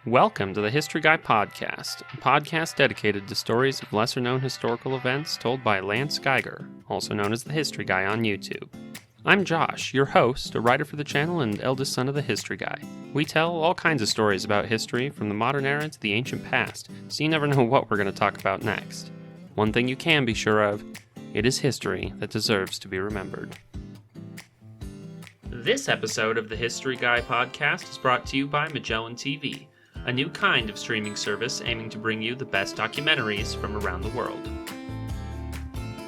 Welcome to the History Guy Podcast, a podcast dedicated to stories of lesser-known historical events told by Lance Geiger, also known as the History Guy on YouTube. I'm Josh, your host, a writer for the channel and eldest son of the History Guy. We tell all kinds of stories about history, from the modern era to the ancient past, so you never know what we're going to talk about next. One thing you can be sure of, it is history that deserves to be remembered. This episode of the History Guy Podcast is brought to you by Magellan TV, a new kind of streaming service aiming to bring you the best documentaries from around the world.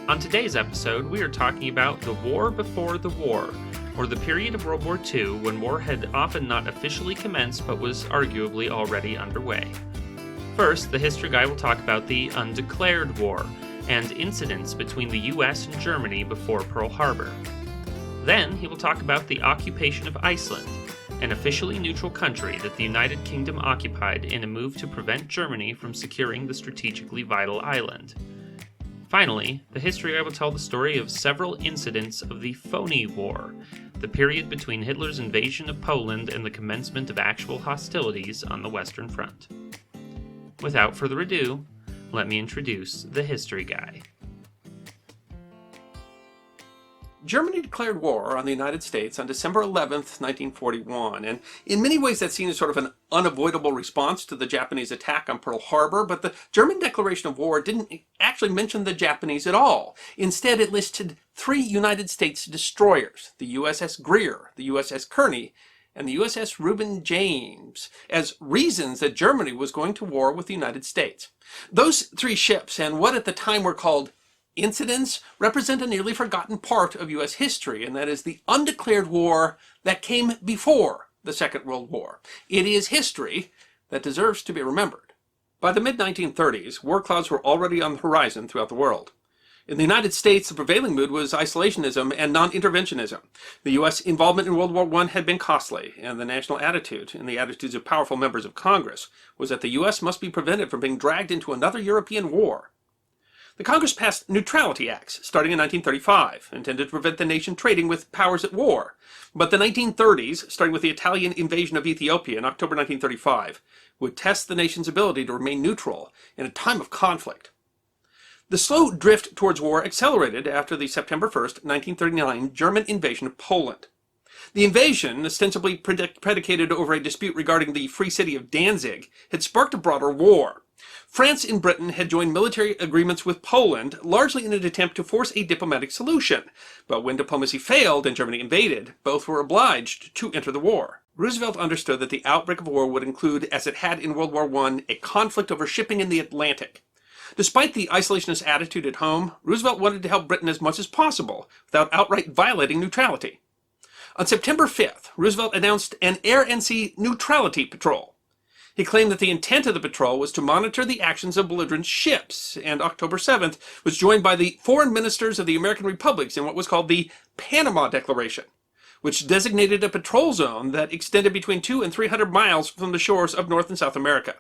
On today's episode, we are talking about the War Before the War, or the period of World War II when war had often not officially commenced but was arguably already underway. First, the History Guy will talk about the Undeclared War and incidents between the US and Germany before Pearl Harbor. Then, he will talk about the occupation of Iceland, an officially neutral country that the United Kingdom occupied in a move to prevent Germany from securing the strategically vital island. Finally, the History Guy will tell the story of several incidents of the Phoney War, the period between Hitler's invasion of Poland and the commencement of actual hostilities on the Western Front. Without further ado, let me introduce the History Guy. Germany declared war on the United States on December 11th, 1941, and in many ways that's seen as sort of an unavoidable response to the Japanese attack on Pearl Harbor, but the German declaration of war didn't actually mention the Japanese at all. Instead, it listed three United States destroyers, the USS Greer, the USS Kearney, and the USS Reuben James, as reasons that Germany was going to war with the United States. Those three ships, and what at the time were called incidents, represent a nearly forgotten part of U.S. history, and that is the undeclared war that came before the Second World War. It is history that deserves to be remembered. By the mid-1930s, war clouds were already on the horizon throughout the world. In the United States, the prevailing mood was isolationism and non-interventionism. The U.S. involvement in World War I had been costly, and the national attitude, and the attitudes of powerful members of Congress, was that the U.S. must be prevented from being dragged into another European war. The Congress passed neutrality acts starting in 1935, intended to prevent the nation trading with powers at war. But the 1930s, starting with the Italian invasion of Ethiopia in October 1935, would test the nation's ability to remain neutral in a time of conflict. The slow drift towards war accelerated after the September 1st, 1939 German invasion of Poland. The invasion, ostensibly predicated over a dispute regarding the free city of Danzig, had sparked a broader war. France and Britain had joined military agreements with Poland, largely in an attempt to force a diplomatic solution. But when diplomacy failed and Germany invaded, both were obliged to enter the war. Roosevelt understood that the outbreak of war would include, as it had in World War I, a conflict over shipping in the Atlantic. Despite the isolationist attitude at home, Roosevelt wanted to help Britain as much as possible, without outright violating neutrality. On September 5th, Roosevelt announced an air and sea neutrality patrol. He claimed that the intent of the patrol was to monitor the actions of belligerent ships, and October 7th was joined by the foreign ministers of the American republics in what was called the Panama Declaration, which designated a patrol zone that extended between 200 and 300 miles from the shores of North and South America.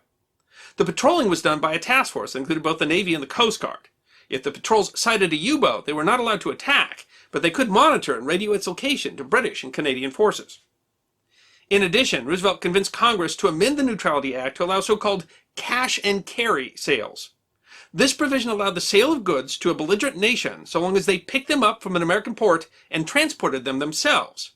The patrolling was done by a task force that included both the Navy and the Coast Guard. If the patrols sighted a U-boat, they were not allowed to attack, but they could monitor and radio its location to British and Canadian forces. In addition, Roosevelt convinced Congress to amend the Neutrality Act to allow so-called cash and carry sales. This provision allowed the sale of goods to a belligerent nation so long as they picked them up from an American port and transported them themselves.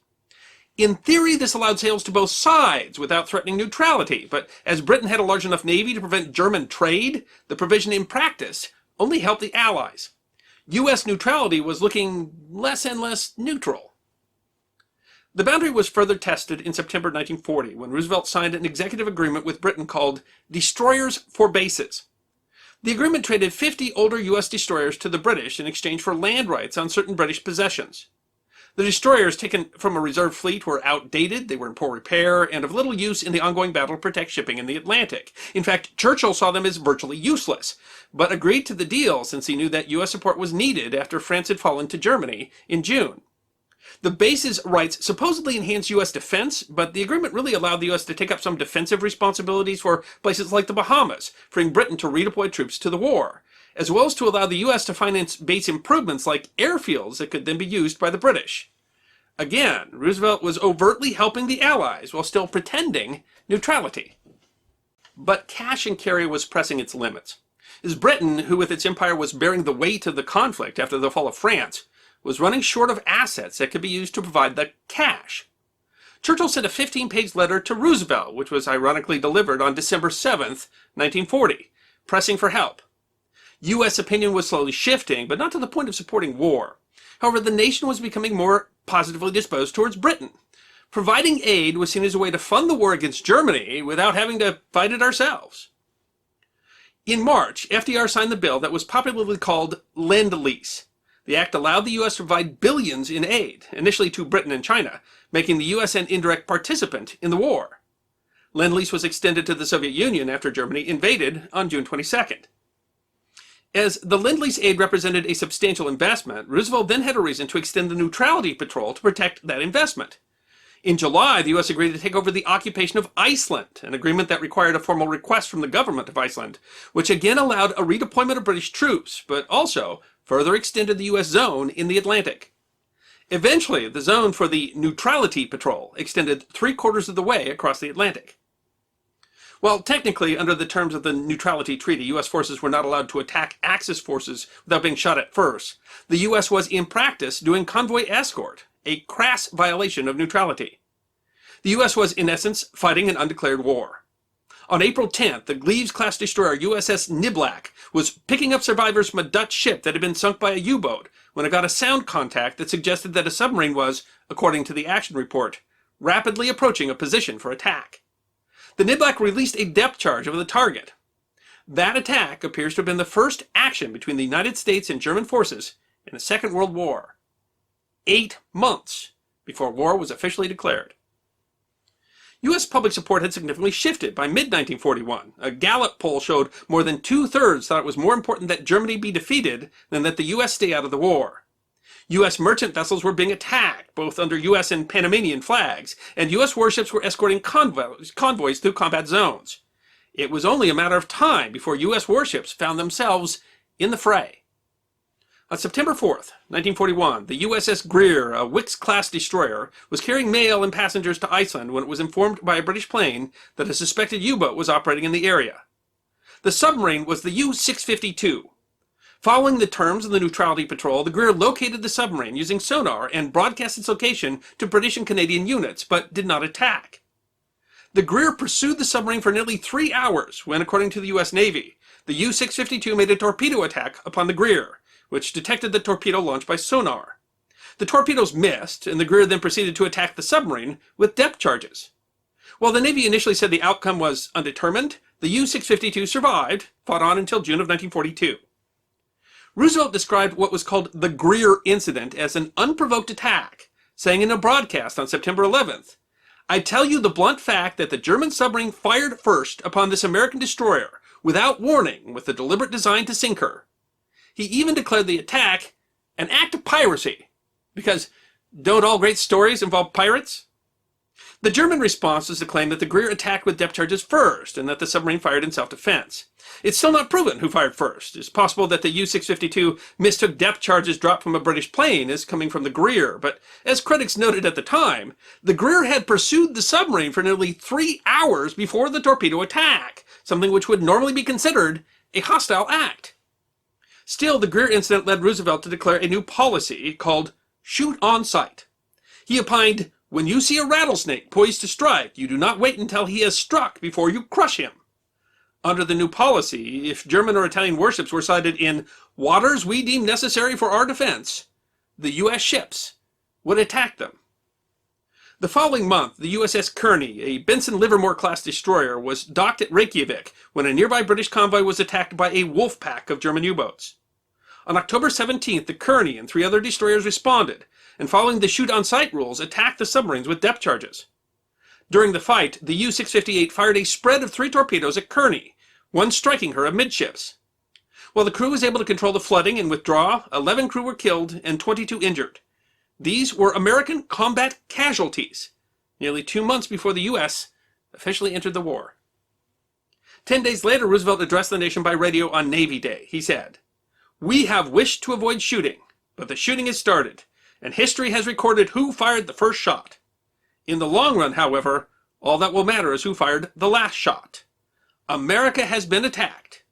In theory, this allowed sales to both sides without threatening neutrality, but as Britain had a large enough navy to prevent German trade, the provision in practice only helped the Allies. U.S. neutrality was looking less and less neutral. The boundary was further tested in September 1940 when Roosevelt signed an executive agreement with Britain called Destroyers for Bases. The agreement traded 50 older U.S. destroyers to the British in exchange for land rights on certain British possessions. The destroyers taken from a reserve fleet were outdated, they were in poor repair, and of little use in the ongoing battle to protect shipping in the Atlantic. In fact, Churchill saw them as virtually useless, but agreed to the deal since he knew that U.S. support was needed after France had fallen to Germany in June. The base's rights supposedly enhanced U.S. defense, but the agreement really allowed the U.S. to take up some defensive responsibilities for places like the Bahamas, freeing Britain to redeploy troops to the war, as well as to allow the U.S. to finance base improvements like airfields that could then be used by the British. Again, Roosevelt was overtly helping the Allies while still pretending neutrality. but cash and carry was pressing its limits. As Britain, who with its empire was bearing the weight of the conflict after the fall of France, was running short of assets that could be used to provide the cash. Churchill sent a 15-page letter to Roosevelt, which was ironically delivered on December 7th, 1940, pressing for help. U.S. opinion was slowly shifting, but not to the point of supporting war. However, the nation was becoming more positively disposed towards Britain. Providing aid was seen as a way to fund the war against Germany without having to fight it ourselves. In March, FDR signed the bill that was popularly called Lend-Lease. The act allowed the U.S. to provide billions in aid, initially to Britain and China, making the U.S. an indirect participant in the war. Lend-Lease was extended to the Soviet Union after Germany invaded on June 22nd. As the Lend-Lease aid represented a substantial investment, Roosevelt then had a reason to extend the neutrality patrol to protect that investment. In July, the U.S. agreed to take over the occupation of Iceland, an agreement that required a formal request from the government of Iceland, which again allowed a redeployment of British troops, but also further extended the U.S. zone in the Atlantic. Eventually, the zone for the neutrality patrol extended 3/4 of the way across the Atlantic. While technically, under the terms of the Neutrality Treaty, U.S. forces were not allowed to attack Axis forces without being shot at first, the U.S. was in practice doing convoy escort, a crass violation of neutrality. The U.S. was, in essence, fighting an undeclared war. On April 10th, the Lease-class destroyer USS Niblack was picking up survivors from a Dutch ship that had been sunk by a U-boat when it got a sound contact that suggested that a submarine was, according to the action report, rapidly approaching a position for attack. The Niblack released a depth charge over the target. That attack appears to have been the first action between the United States and German forces in the Second World War. 8 months before war was officially declared. U.S. public support had significantly shifted by mid-1941. A Gallup poll showed more than 2/3 thought it was more important that Germany be defeated than that the U.S. stay out of the war. U.S. merchant vessels were being attacked, both under U.S. and Panamanian flags, and U.S. warships were escorting convoys through combat zones. It was only a matter of time before U.S. warships found themselves in the fray. On September 4th, 1941, the USS Greer, a Wicks-class destroyer, was carrying mail and passengers to Iceland when it was informed by a British plane that a suspected U-boat was operating in the area. The submarine was the U-652. Following the terms of the Neutrality Patrol, the Greer located the submarine using sonar and broadcast its location to British and Canadian units, but did not attack. The Greer pursued the submarine for nearly 3 hours when, according to the U.S. Navy, the U-652 made a torpedo attack upon the Greer, which detected the torpedo launched by sonar. The torpedoes missed, and the Greer then proceeded to attack the submarine with depth charges. While the Navy initially said the outcome was undetermined, the U-652 survived, fought on until June of 1942. Roosevelt described what was called the Greer Incident as an unprovoked attack, saying in a broadcast on September 11th, "I tell you the blunt fact that the German submarine fired first upon this American destroyer, without warning, with the deliberate design to sink her." He even declared the attack an act of piracy, because don't all great stories involve pirates? The German response was to claim that the Greer attacked with depth charges first, and that the submarine fired in self-defense. It's still not proven who fired first. It's possible that the U-652 mistook depth charges dropped from a British plane as coming from the Greer, but as critics noted at the time, the Greer had pursued the submarine for nearly 3 hours before the torpedo attack, something which would normally be considered a hostile act. Still, the Greer incident led Roosevelt to declare a new policy called shoot on sight. He opined, "When you see a rattlesnake poised to strike, you do not wait until he has struck before you crush him." Under the new policy, if German or Italian warships were sighted in waters we deem necessary for our defense, the U.S. ships would attack them. The following month, the USS Kearney, a Benson-Livermore-class destroyer, was docked at Reykjavik when a nearby British convoy was attacked by a wolf pack of German U-boats. On October 17th, the Kearney and 3 other destroyers responded, and following the shoot-on-sight rules, attacked the submarines with depth charges. During the fight, the U-658 fired a spread of 3 torpedoes at Kearney, one striking her amidships. While the crew was able to control the flooding and withdraw, 11 crew were killed and 22 injured. These were American combat casualties, nearly 2 months before the U.S. officially entered the war. 10 days later, Roosevelt addressed the nation by radio on Navy Day. He said, "We have wished to avoid shooting, but the shooting has started, and history has recorded who fired the first shot. In the long run, however, all that will matter is who fired the last shot. America has been attacked.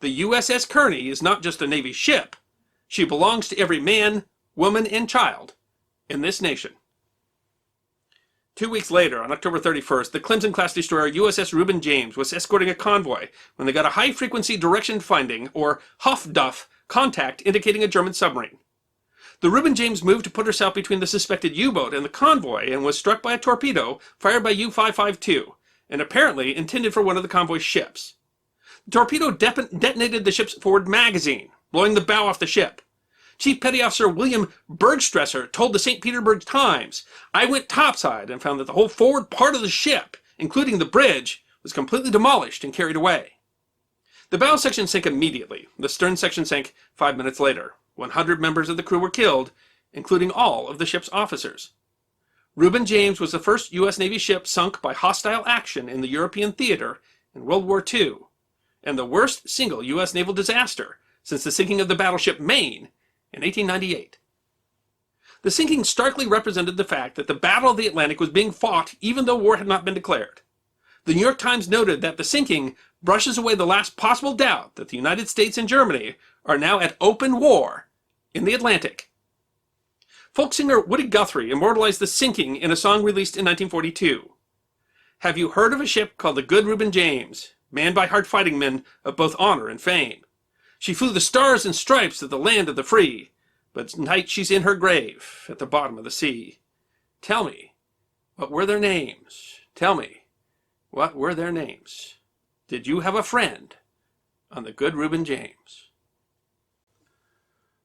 The USS Kearney is not just a Navy ship. She belongs to every man, woman, and child in this nation. 2 weeks later, on October 31st, the Clemson-class destroyer USS Reuben James was escorting a convoy when they got a high-frequency direction finding, or HFDUF, contact indicating a German submarine. The Reuben James moved to put herself between the suspected U-boat and the convoy and was struck by a torpedo fired by U-552, and apparently intended for one of the convoy's ships. The torpedo detonated the ship's forward magazine, blowing the bow off the ship. Chief Petty Officer William Bergstresser told the St. Petersburg Times, "I went topside and found that the whole forward part of the ship, including the bridge, was completely demolished and carried away." The bow section sank immediately. The stern section sank 5 minutes later. 100 members of the crew were killed, including all of the ship's officers. Reuben James was the first U.S. Navy ship sunk by hostile action in the European theater in World War II, and the worst single U.S. naval disaster since the sinking of the battleship Maine in 1898. The sinking starkly represented the fact that the Battle of the Atlantic was being fought even though war had not been declared. The New York Times noted that the sinking brushes away the last possible doubt that the United States and Germany are now at open war in the Atlantic. Folk singer Woody Guthrie immortalized the sinking in a song released in 1942. "Have you heard of a ship called the Good Reuben James, manned by hard fighting men of both honor and fame? She flew the stars and stripes of the land of the free, but tonight she's in her grave at the bottom of the sea. Tell me, what were their names? Tell me, what were their names? Did you have a friend on the Good Reuben James?"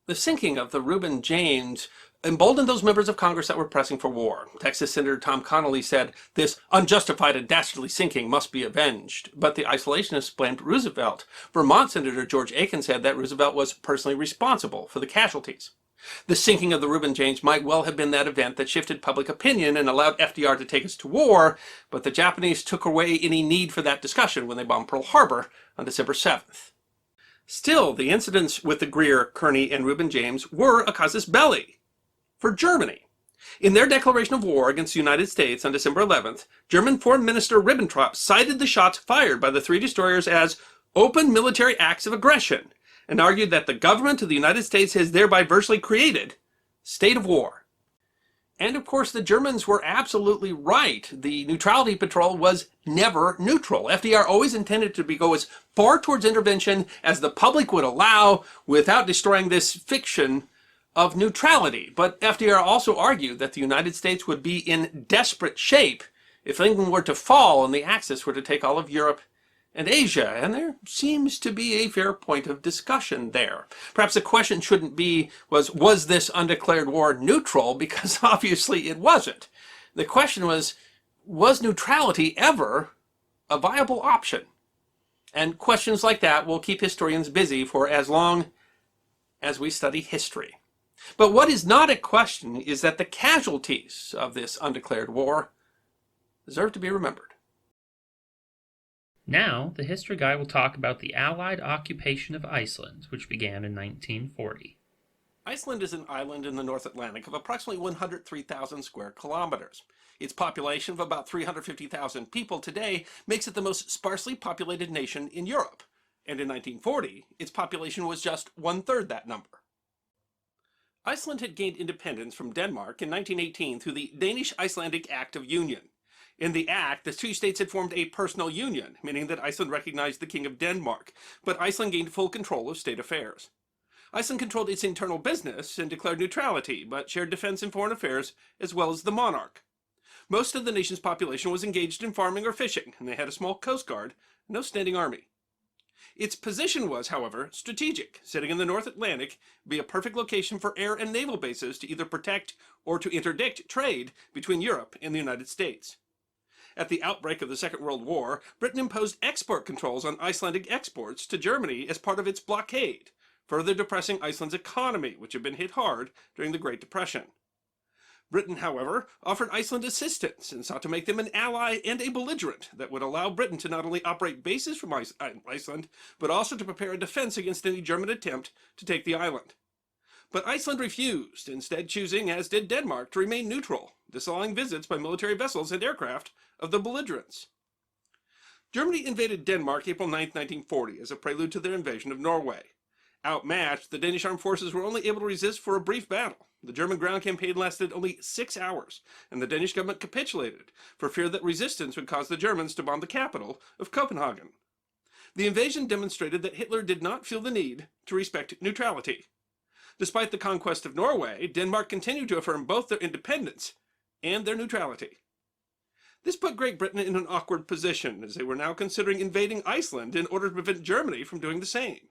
The sinking of the Reuben James emboldened those members of Congress that were pressing for war. Texas Senator Tom Connolly said, "This unjustified and dastardly sinking must be avenged." But the isolationists blamed Roosevelt. Vermont Senator George Aiken said that Roosevelt was personally responsible for the casualties. The sinking of the Reuben James might well have been that event that shifted public opinion and allowed FDR to take us to war, but the Japanese took away any need for that discussion when they bombed Pearl Harbor on December 7th. Still, the incidents with the Greer, Kearney, and Reuben James were a casus belli for Germany. In their declaration of war against the United States on December 11th, German Foreign Minister Ribbentrop cited the shots fired by the three destroyers as open military acts of aggression, and argued that the government of the United States has thereby virtually created state of war. And of course, the Germans were absolutely right. The neutrality patrol was never neutral. FDR always intended to go as far towards intervention as the public would allow without destroying this fiction of neutrality. But FDR also argued that the United States would be in desperate shape if England were to fall and the Axis were to take all of Europe and Asia, and there seems to be a fair point of discussion there. Perhaps the question shouldn't be, was this undeclared war neutral? Because obviously it wasn't. The question was neutrality ever a viable option? And questions like that will keep historians busy for as long as we study history. But what is not a question is that the casualties of this undeclared war deserve to be remembered. Now, the history guy will talk about the Allied occupation of Iceland, which began in 1940. Iceland is an island in the North Atlantic of approximately 103,000 square kilometers. Its population of about 350,000 people today makes it the most sparsely populated nation in Europe. And in 1940, its population was just one-third that number. Iceland had gained independence from Denmark in 1918 through the Danish-Icelandic Act of Union. In the act, the two states had formed a personal union, meaning that Iceland recognized the King of Denmark, but Iceland gained full control of state affairs. Iceland controlled its internal business and declared neutrality, but shared defense and foreign affairs as well as the monarch. Most of the nation's population was engaged in farming or fishing, and they had a small coast guard, no standing army. Its position was, however, strategic. Sitting in the North Atlantic would be a perfect location for air and naval bases to either protect or to interdict trade between Europe and the United States. At the outbreak of the Second World War, Britain imposed export controls on Icelandic exports to Germany as part of its blockade, further depressing Iceland's economy, which had been hit hard during the Great Depression. Britain, however, offered Iceland assistance and sought to make them an ally and a belligerent that would allow Britain to not only operate bases from Iceland, but also to prepare a defense against any German attempt to take the island. But Iceland refused, instead choosing, as did Denmark, to remain neutral, disallowing visits by military vessels and aircraft of the belligerents. Germany invaded Denmark April 9, 1940, as a prelude to their invasion of Norway. Outmatched, the Danish armed forces were only able to resist for a brief battle. The German ground campaign lasted only 6 hours, and the Danish government capitulated for fear that resistance would cause the Germans to bomb the capital of Copenhagen. The invasion demonstrated that Hitler did not feel the need to respect neutrality. Despite the conquest of Norway, Denmark continued to affirm both their independence and their neutrality. This put Great Britain in an awkward position, as they were now considering invading Iceland in order to prevent Germany from doing the same.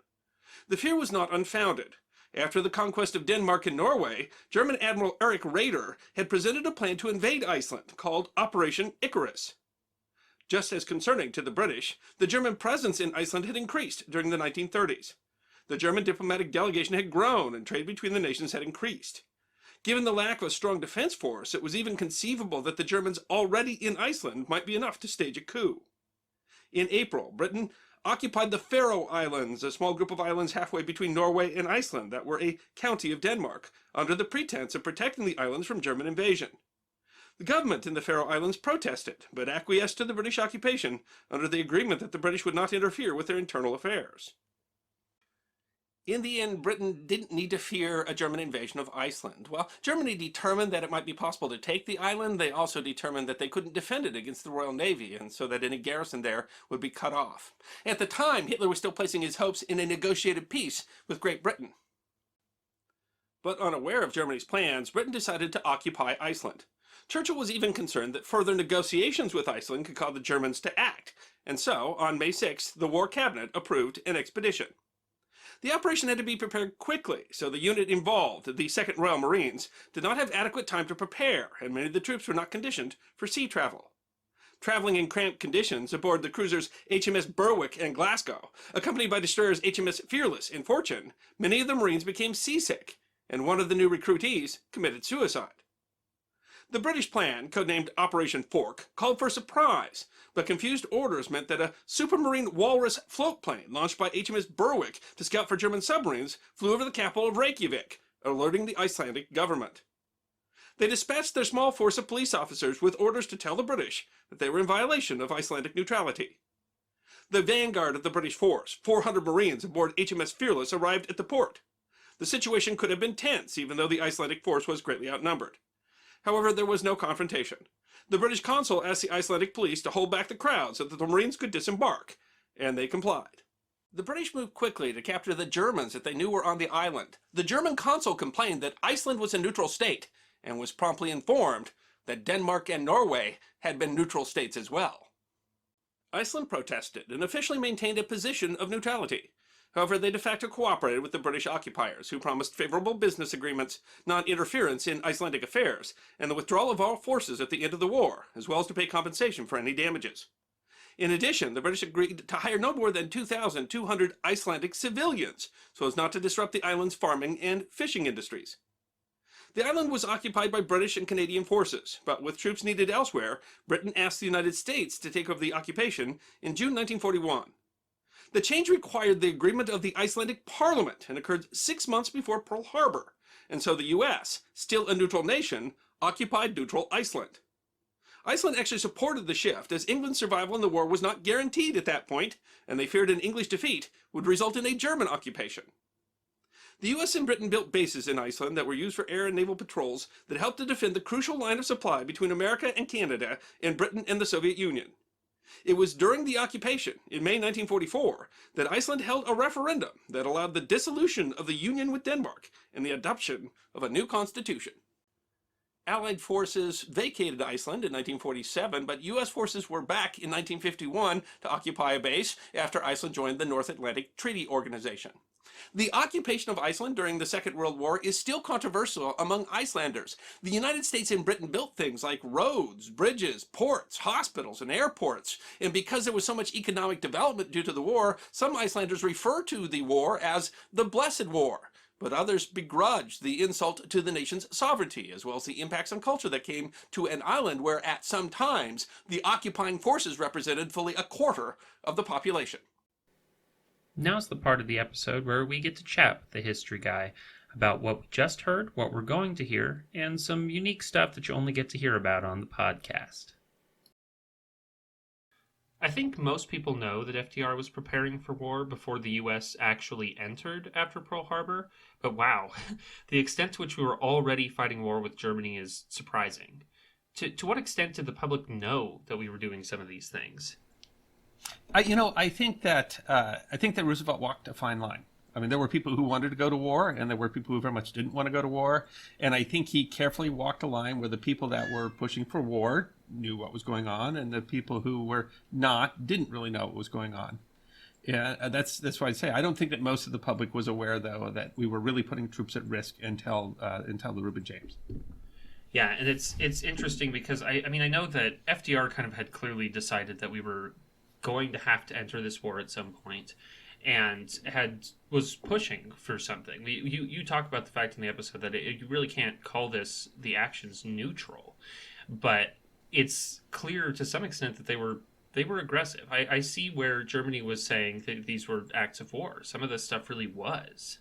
The fear was not unfounded. After the conquest of Denmark and Norway, German Admiral Erich Raeder had presented a plan to invade Iceland, called Operation Icarus. Just as concerning to the British, the German presence in Iceland had increased during the 1930s. The German diplomatic delegation had grown, and trade between the nations had increased. Given the lack of a strong defense force, it was even conceivable that the Germans already in Iceland might be enough to stage a coup. In April, Britain occupied the Faroe Islands, a small group of islands halfway between Norway and Iceland that were a county of Denmark, under the pretense of protecting the islands from German invasion. The government in the Faroe Islands protested, but acquiesced to the British occupation under the agreement that the British would not interfere with their internal affairs. In the end, Britain didn't need to fear a German invasion of Iceland. While Germany determined that it might be possible to take the island, they also determined that they couldn't defend it against the Royal Navy, and so that any garrison there would be cut off. At the time, Hitler was still placing his hopes in a negotiated peace with Great Britain. But unaware of Germany's plans, Britain decided to occupy Iceland. Churchill was even concerned that further negotiations with Iceland could cause the Germans to act, and so, on May 6th, the War Cabinet approved an expedition. The operation had to be prepared quickly, so the unit involved, the 2nd Royal Marines, did not have adequate time to prepare, and many of the troops were not conditioned for sea travel. Traveling in cramped conditions aboard the cruisers HMS Berwick and Glasgow, accompanied by destroyers HMS Fearless and Fortune, many of the Marines became seasick, and one of the new recruitees committed suicide. The British plan, codenamed Operation Fork, called for a surprise, but confused orders meant that a Supermarine Walrus float plane launched by HMS Berwick to scout for German submarines flew over the capital of Reykjavik, alerting the Icelandic government. They dispatched their small force of police officers with orders to tell the British that they were in violation of Icelandic neutrality. The vanguard of the British force, 400 Marines aboard HMS Fearless, arrived at the port. The situation could have been tense, even though the Icelandic force was greatly outnumbered. However, there was no confrontation. The British consul asked the Icelandic police to hold back the crowd so that the Marines could disembark, and they complied. The British moved quickly to capture the Germans that they knew were on the island. The German consul complained that Iceland was a neutral state, and was promptly informed that Denmark and Norway had been neutral states as well. Iceland protested and officially maintained a position of neutrality. However, they de facto cooperated with the British occupiers, who promised favorable business agreements, non-interference in Icelandic affairs, and the withdrawal of all forces at the end of the war, as well as to pay compensation for any damages. In addition, the British agreed to hire no more than 2,200 Icelandic civilians, so as not to disrupt the island's farming and fishing industries. The island was occupied by British and Canadian forces, but with troops needed elsewhere, Britain asked the United States to take over the occupation in June 1941. The change required the agreement of the Icelandic Parliament and occurred 6 months before Pearl Harbor, and so the U.S., still a neutral nation, occupied neutral Iceland. Iceland actually supported the shift, as England's survival in the war was not guaranteed at that point, and they feared an English defeat would result in a German occupation. The U.S. and Britain built bases in Iceland that were used for air and naval patrols that helped to defend the crucial line of supply between America and Canada and Britain and the Soviet Union. It was during the occupation, in May 1944, that Iceland held a referendum that allowed the dissolution of the union with Denmark and the adoption of a new constitution. Allied forces vacated Iceland in 1947, but U.S. forces were back in 1951 to occupy a base after Iceland joined the North Atlantic Treaty Organization. The occupation of Iceland during the Second World War is still controversial among Icelanders. The United States and Britain built things like roads, bridges, ports, hospitals, and airports. And because there was so much economic development due to the war, some Icelanders refer to the war as the Blessed War. But others begrudged the insult to the nation's sovereignty, as well as the impacts on culture that came to an island where at some times the occupying forces represented fully a quarter of the population. Now's the part of the episode where we get to chat with the history guy about what we just heard, what we're going to hear, and some unique stuff that you only get to hear about on the podcast. I think most people know that FDR was preparing for war before the U.S. actually entered after Pearl Harbor, but wow, the extent to which we were already fighting war with Germany is surprising. To what extent did the public know that we were doing some of these things? I think that Roosevelt walked a fine line. I mean, there were people who wanted to go to war, and there were people who very much didn't want to go to war. And I think he carefully walked a line where the people that were pushing for war knew what was going on, and the people who were not didn't really know what was going on. Yeah, that's why I say I don't think that most of the public was aware, though, that we were really putting troops at risk until the Reuben James. Yeah, and it's interesting because I mean I know that FDR kind of had clearly decided that we were going to have to enter this war at some point, and was pushing for something. You talk about the fact in the episode that you really can't call this the actions neutral, but it's clear to some extent that they were aggressive. I see where Germany was saying that these were acts of war. Some of this stuff really was.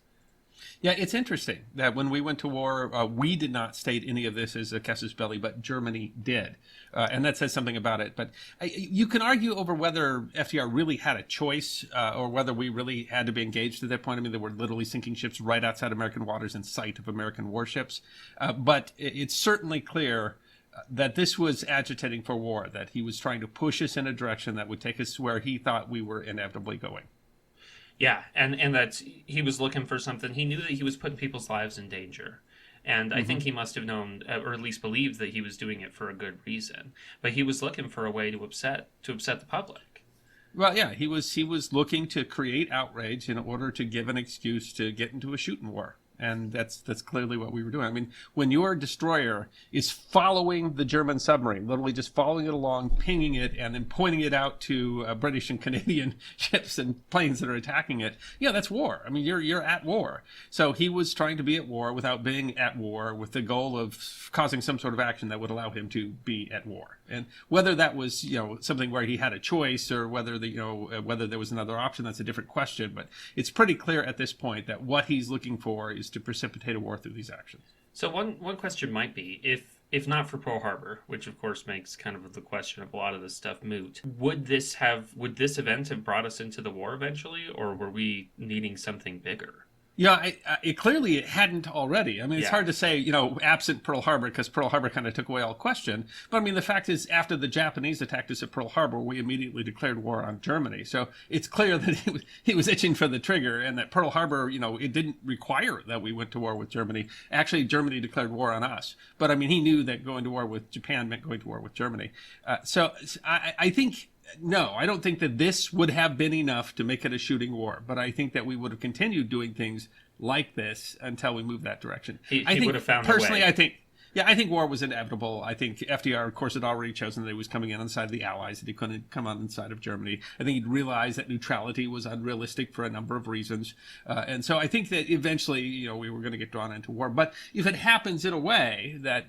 Yeah, it's interesting that when we went to war, we did not state any of this as a casus belli, but Germany did. And that says something about it. But you can argue over whether FDR really had a choice or whether we really had to be engaged at that point. I mean, there were literally sinking ships right outside American waters in sight of American warships. But it's certainly clear that this was agitating for war, that he was trying to push us in a direction that would take us to where he thought we were inevitably going. Yeah, and that he was looking for something. He knew that he was putting people's lives in danger. And I think he must have known, or at least believed, that he was doing it for a good reason. But he was looking for a way to upset the public. Well, yeah, he was looking to create outrage in order to give an excuse to get into a shooting war. And that's clearly what we were doing. I mean, when your destroyer is following the German submarine, literally just following it along, pinging it, and then pointing it out to British and Canadian ships and planes that are attacking it, that's war. I mean, you're at war. So he was trying to be at war without being at war, with the goal of causing some sort of action that would allow him to be at war. And whether that was, something where he had a choice, or whether whether there was another option, that's a different question. But it's pretty clear at this point that what he's looking for is to precipitate a war through these actions. So one question might be, if not for Pearl Harbor, which of course makes kind of the question of a lot of this stuff moot, would this event have brought us into the war eventually, or were we needing something bigger? Yeah, clearly it hadn't already. I mean, it's hard to say, absent Pearl Harbor, because Pearl Harbor kind of took away all question. But I mean, the fact is, after the Japanese attacked us at Pearl Harbor, we immediately declared war on Germany. So it's clear that he was itching for the trigger, and that Pearl Harbor, it didn't require that we went to war with Germany. Actually, Germany declared war on us. But I mean, he knew that going to war with Japan meant going to war with Germany. So I think... No, I don't think that this would have been enough to make it a shooting war, but I think that we would have continued doing things like this until we moved that direction. He would have found a way. Personally, I think war was inevitable. I think FDR, of course, had already chosen that he was coming in on the side of the Allies, that he couldn't come on the side of Germany. I think he'd realized that neutrality was unrealistic for a number of reasons. And so I think that eventually, we were going to get drawn into war. But if it happens in a way that,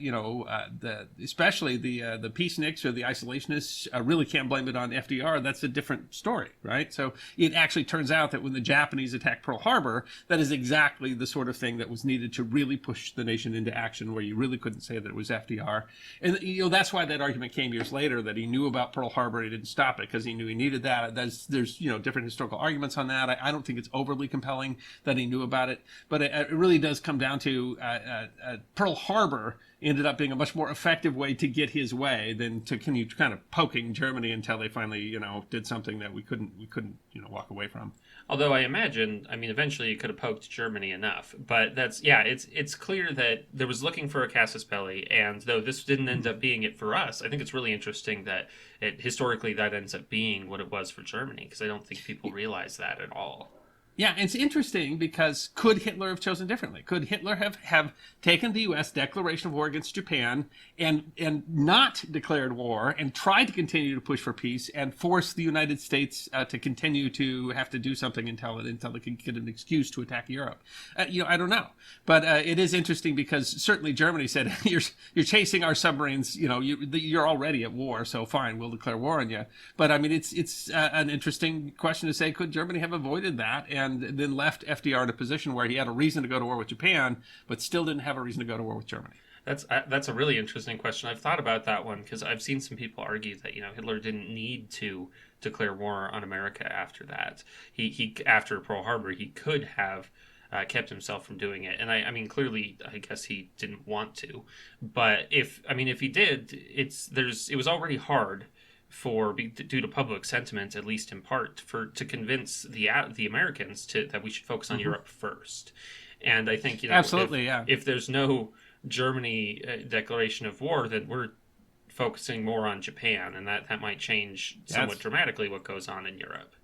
especially the peaceniks or the isolationists really can't blame it on FDR, that's a different story, right? So it actually turns out that when the Japanese attacked Pearl Harbor, that is exactly the sort of thing that was needed to really push the nation into action, where you really couldn't say that it was FDR. And, that's why that argument came years later, that he knew about Pearl Harbor, he didn't stop it because he knew he needed that. There's different historical arguments on that. I don't think it's overly compelling that he knew about it, but it really does come down to Pearl Harbor ended up being a much more effective way to get his way than to continue kind of poking Germany until they finally, did something that we couldn't, walk away from. Although I imagine, eventually it could have poked Germany enough. But it's clear that there was looking for a casus belli, and though this didn't end up being it for us, I think it's really interesting that historically that ends up being what it was for Germany, because I don't think people realize that at all. Yeah, it's interesting because could Hitler have chosen differently? Could Hitler have taken the U.S. declaration of war against Japan and not declared war and tried to continue to push for peace and force the United States to continue to have to do something until they can get an excuse to attack Europe? I don't know. But it is interesting because certainly Germany said, you're chasing our submarines, you're already at war, so fine, we'll declare war on you. But it's an interesting question to say, could Germany have avoided that and then left FDR in a position where he had a reason to go to war with Japan, but still didn't have a reason to go to war with Germany? That's a really interesting question. I've thought about that one because I've seen some people argue that Hitler didn't need to declare war on America after that. He after Pearl Harbor, he could have kept himself from doing it, and I mean, clearly, I guess he didn't want to. But if he did, it was already hard due to public sentiment, at least in part, to convince the Americans that we should focus on Europe first. And I think absolutely, if there's no Germany declaration of war, then we're focusing more on Japan, and that might change somewhat dramatically what goes on in Europe.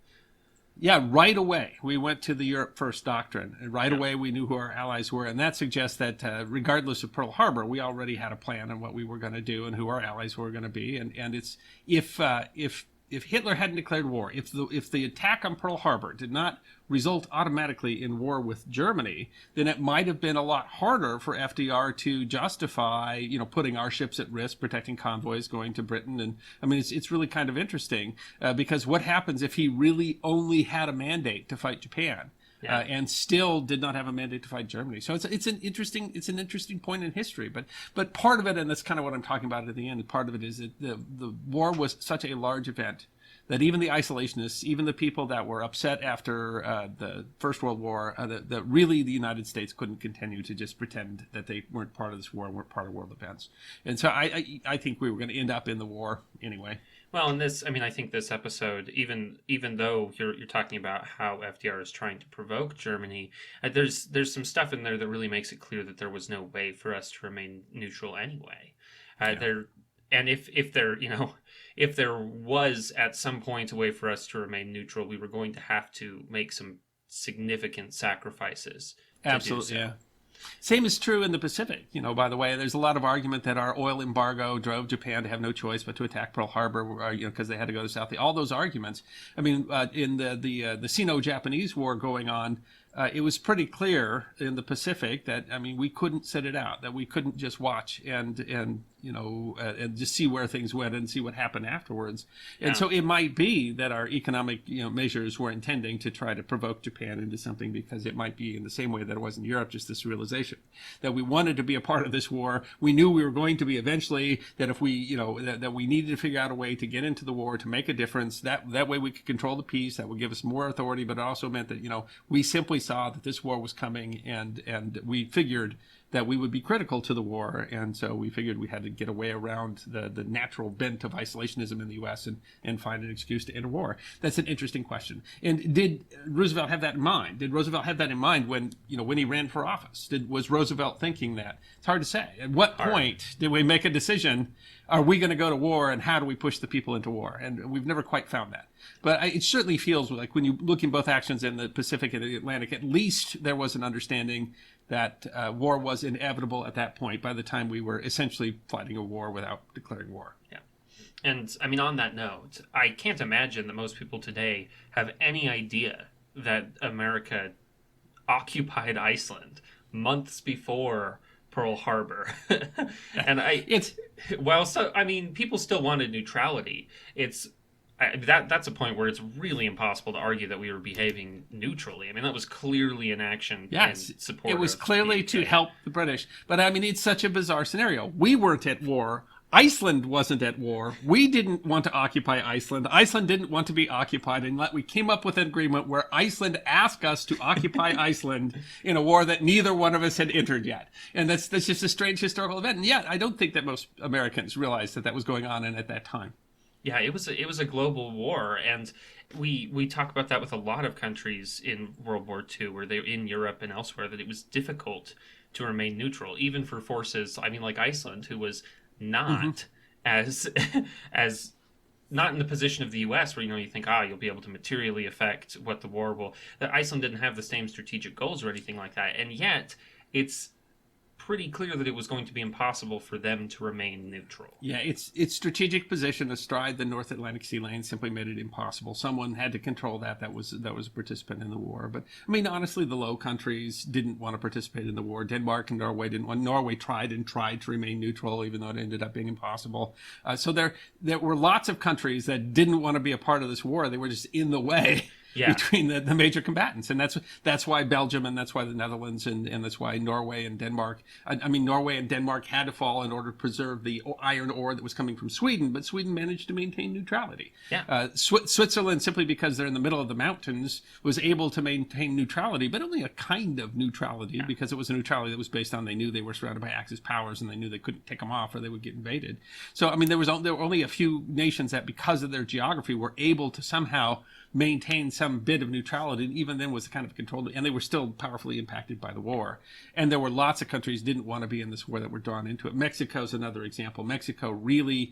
Yeah, right away we went to the Europe First doctrine, and right away we knew who our allies were, and that suggests that regardless of Pearl Harbor, we already had a plan on what we were going to do and who our allies were going to be. And it's if Hitler hadn't declared war, if the attack on Pearl Harbor did not result automatically in war with Germany, then it might have been a lot harder for FDR to justify, putting our ships at risk, protecting convoys going to Britain. And I mean, it's really kind of interesting because what happens if he really only had a mandate to fight Japan? And still did not have a mandate to fight Germany. So it's an interesting point in history. But part of it, and that's kind of what I'm talking about at the end, part of it is that the war was such a large event that even the isolationists, even the people that were upset after the First World War, that really the United States couldn't continue to just pretend that they weren't part of this war, weren't part of world events. And so I think we were going to end up in the war anyway. Well, and I think this episode, even though you're talking about how FDR is trying to provoke Germany, there's some stuff in there that really makes it clear that there was no way for us to remain neutral anyway. If there was at some point a way for us to remain neutral, we were going to have to make some significant sacrifices. Absolutely, yeah. Same is true in the Pacific. By the way, there's a lot of argument that our oil embargo drove Japan to have no choice but to attack Pearl Harbor, because they had to go to South. All those arguments. I mean, in the Sino-Japanese War going on, it was pretty clear in the Pacific that, we couldn't sit it out, that we couldn't just watch and just see where things went and see what happened afterwards. And so it might be that our economic, measures were intending to try to provoke Japan into something, because it might be in the same way that it was in Europe, just this realization that we wanted to be a part of this war. We knew we were going to be eventually, that if we, that we needed to figure out a way to get into the war, to make a difference, that way we could control the peace, that would give us more authority, but it also meant that, we simply saw that this war was coming, and we figured that we would be critical to the war, and so we figured we had to get a way around the natural bent of isolationism in the U.S. and find an excuse to enter war. That's an interesting question. And did Roosevelt have that in mind? Did Roosevelt have that in mind when he ran for office? Was Roosevelt thinking that? It's hard to say. At what point did we make a decision? Are we going to go to war, and how do we push the people into war? And we've never quite found that. But it certainly feels like when you look in both actions in the Pacific and the Atlantic, at least there was an understanding that war was inevitable at that point, by the time we were essentially fighting a war without declaring war. Yeah. And on that note, I can't imagine that most people today have any idea that America occupied Iceland months before Pearl Harbor. And people still wanted neutrality. That's a point where it's really impossible to argue that we were behaving neutrally. That was clearly an action in support. It was clearly to help the British. But it's such a bizarre scenario. We weren't at war. Iceland wasn't at war. We didn't want to occupy Iceland. Iceland didn't want to be occupied, and we came up with an agreement where Iceland asked us to occupy Iceland in a war that neither one of us had entered yet. And that's just a strange historical event. And I don't think that most Americans realized that was going on at that time. Yeah, it was a global war, and we talk about that with a lot of countries in World War II, where they're in Europe and elsewhere, that it was difficult to remain neutral, even for forces, like Iceland, who was not as not in the position of the U.S., where you think, you'll be able to materially affect what the war will. That Iceland didn't have the same strategic goals or anything like that, and yet it's pretty clear that it was going to be impossible for them to remain neutral. Yeah, its strategic position astride the North Atlantic Sea lane simply made it impossible. Someone had to control that. That was a participant in the war. But honestly, the Low Countries didn't want to participate in the war. Denmark and Norway didn't want. Norway tried to remain neutral, even though it ended up being impossible. So there were lots of countries that didn't want to be a part of this war. They were just in the way. between the major combatants. And that's why Belgium, and that's why the Netherlands, and that's why Norway and Denmark. I mean, Norway and Denmark had to fall in order to preserve the iron ore that was coming from Sweden, but Sweden managed to maintain neutrality. Yeah. Switzerland, simply because they're in the middle of the mountains, was able to maintain neutrality, but only a kind of neutrality, because it was a neutrality that was based on they knew they were surrounded by Axis powers and they knew they couldn't take them off or they would get invaded. So, I mean, there were only a few nations that, because of their geography, were able to somehow maintain some bit of neutrality, and even then was kind of controlled, and they were still powerfully impacted by the war. And there were lots of countries didn't want to be in this war that were drawn into it. Mexico's another example. Mexico really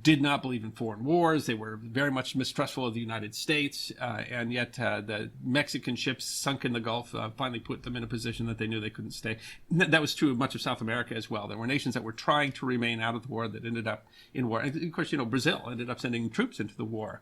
did not believe in foreign wars. They were very much mistrustful of the United States, and yet the Mexican ships sunk in the Gulf finally put them in a position that they knew they couldn't stay. That was true of much of South America as well. There were nations that were trying to remain out of the war that ended up in war. And of course, Brazil ended up sending troops into the war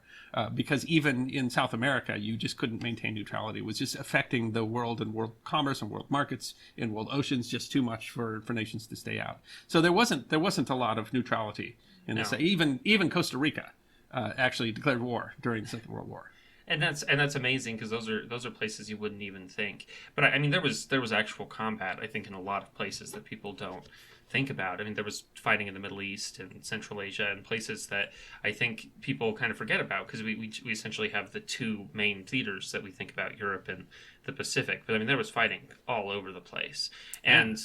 because even in South America, you just couldn't maintain neutrality. It was just affecting the world and world commerce and world markets and world oceans just too much for nations to stay out. So there wasn't a lot of neutrality. And no. Even Costa Rica actually declared war during the Second World War. And that's amazing, because those are places you wouldn't even think. But I mean, there was actual combat, I think, in a lot of places that people don't think about. I mean, there was fighting in the Middle East and Central Asia and places that I think people kind of forget about, because we essentially have the two main theaters that we think about, Europe and the Pacific. But I mean, there was fighting all over the place. And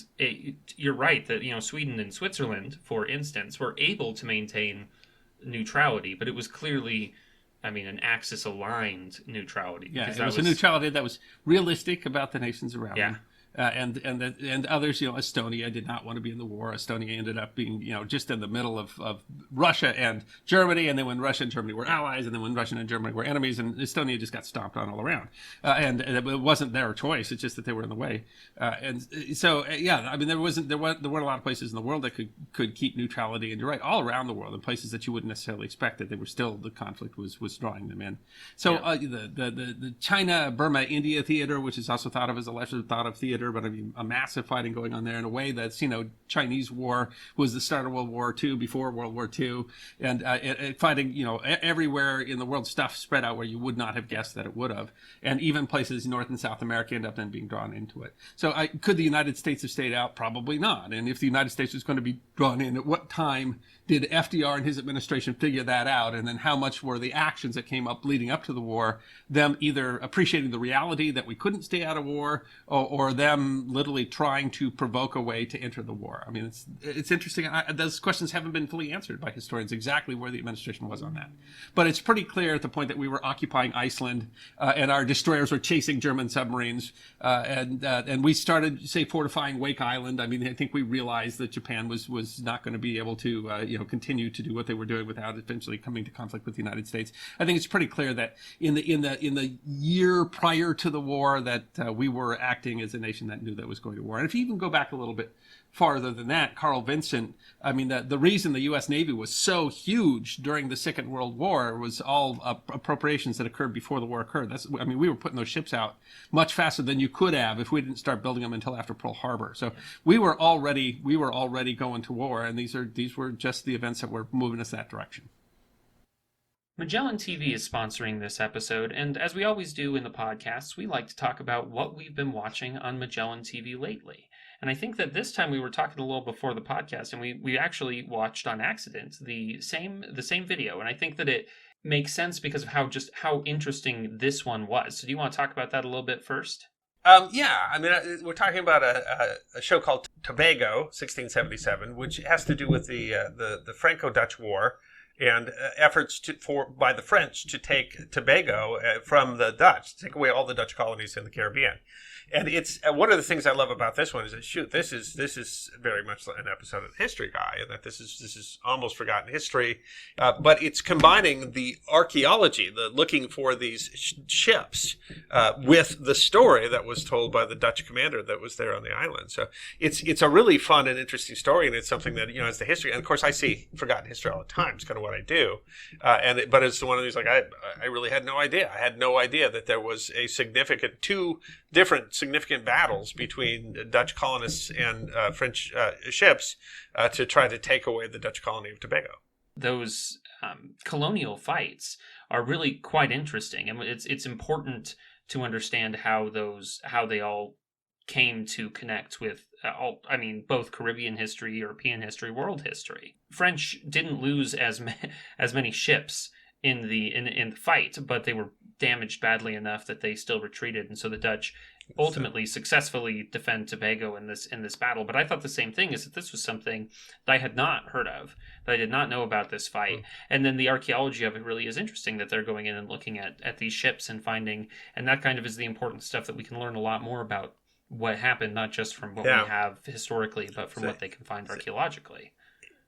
you're right that, Sweden and Switzerland, for instance, were able to maintain neutrality, but it was clearly, I mean, an Axis-aligned neutrality. Yeah, it was a neutrality that was realistic about the nations around them. And others, Estonia did not want to be in the war. Estonia ended up being, just in the middle of Russia and Germany. And then when Russia and Germany were allies, and then when Russia and Germany were enemies, and Estonia just got stomped on all around. And it wasn't their choice. It's just that they were in the way. And so, I mean, there weren't a lot of places in the world that could keep neutrality. And you're right, all around the world, in places that you wouldn't necessarily expect, that the conflict was drawing them in. So the China, Burma, India theater, which is also thought of as a lesser thought of theater, but I mean, a massive fighting going on there in a way that's, Chinese War was the start of World War II, before World War II, and fighting, everywhere in the world, stuff spread out where you would not have guessed that it would have, and even places North and South America end up then being drawn into it. So could the United States have stayed out? Probably not. And if the United States was going to be drawn in, at what time did FDR and his administration figure that out? And then how much were the actions that came up leading up to the war, them either appreciating the reality that we couldn't stay out of war, or them literally trying to provoke a way to enter the war? I mean, it's interesting. Those questions haven't been fully answered by historians, exactly where the administration was on that. But it's pretty clear at the point that we were occupying Iceland, and our destroyers were chasing German submarines, and we started, say, fortifying Wake Island. I mean, I think we realized that Japan was not going to be able to continue to do what they were doing without eventually coming to conflict with the United States. I think it's pretty clear that in the year prior to the war, that we were acting as a nation that knew that was going to war. And if you even go back a little bit farther than that, Carl Vinson, I mean, the reason the U.S. Navy was so huge during the Second World War was all appropriations that occurred before the war occurred. We were putting those ships out much faster than you could have if we didn't start building them until after Pearl Harbor. So we were already going to war, and these were just the events that were moving us that direction. Magellan TV is sponsoring this episode, and as we always do in the podcasts, we like to talk about what we've been watching on Magellan TV lately. And I think that this time we were talking a little before the podcast, and we actually watched on accident the same video, and I think that it makes sense because of how interesting this one was. So do you want to talk about that a little bit first? We're talking about a show called Tobago, 1677, which has to do with the Franco-Dutch War and efforts by the French to take Tobago from the Dutch, to take away all the Dutch colonies in the Caribbean. And it's one of the things I love about this one is that this is very much an episode of History Guy, and that this is almost forgotten history, but it's combining the archaeology, the looking for these ships, with the story that was told by the Dutch commander that was there on the island. So it's a really fun and interesting story, and it's something that as the history. And of course, I see forgotten history all the time. It's kind of what I do, but it's one of these I really had no idea. I had no idea that there was two different significant battles between Dutch colonists and French ships to try to take away the Dutch colony of Tobago. Those colonial fights are really quite interesting, and it's important to understand how they all came to connect with both Caribbean history, European history, world history. French didn't lose as many ships in the fight, but they were damaged badly enough that they still retreated, and so the Dutch ultimately successfully defend Tobago in this battle. But I thought the same thing, is that this was something that I had not heard of, that I did not know about this fight. And then the archaeology of it really is interesting, that they're going in and looking at these ships and finding, and that kind of is the important stuff that we can learn a lot more about what happened, not just from what we have historically, but from what they can find archaeologically.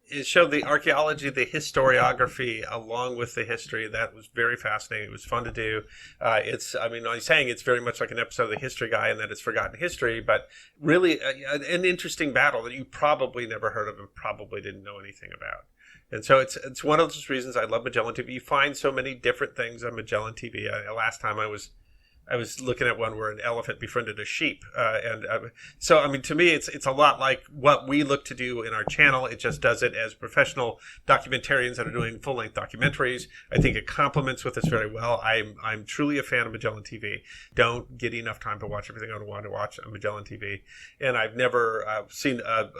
It showed the archaeology, the historiography, along with the history. That was very fascinating. It was fun to do. I'm saying it's very much like an episode of The History Guy, and that it's forgotten history, but really an interesting battle that you probably never heard of and probably didn't know anything about. And so it's one of those reasons I love Magellan TV. You find so many different things on Magellan TV. Last time I was looking at one where an elephant befriended a sheep. To me, it's a lot like what we look to do in our channel. It just does it as professional documentarians that are doing full-length documentaries. I think it complements with us very well. I'm truly a fan of Magellan TV. Don't get enough time to watch everything I want to watch on Magellan TV. And I've never seen a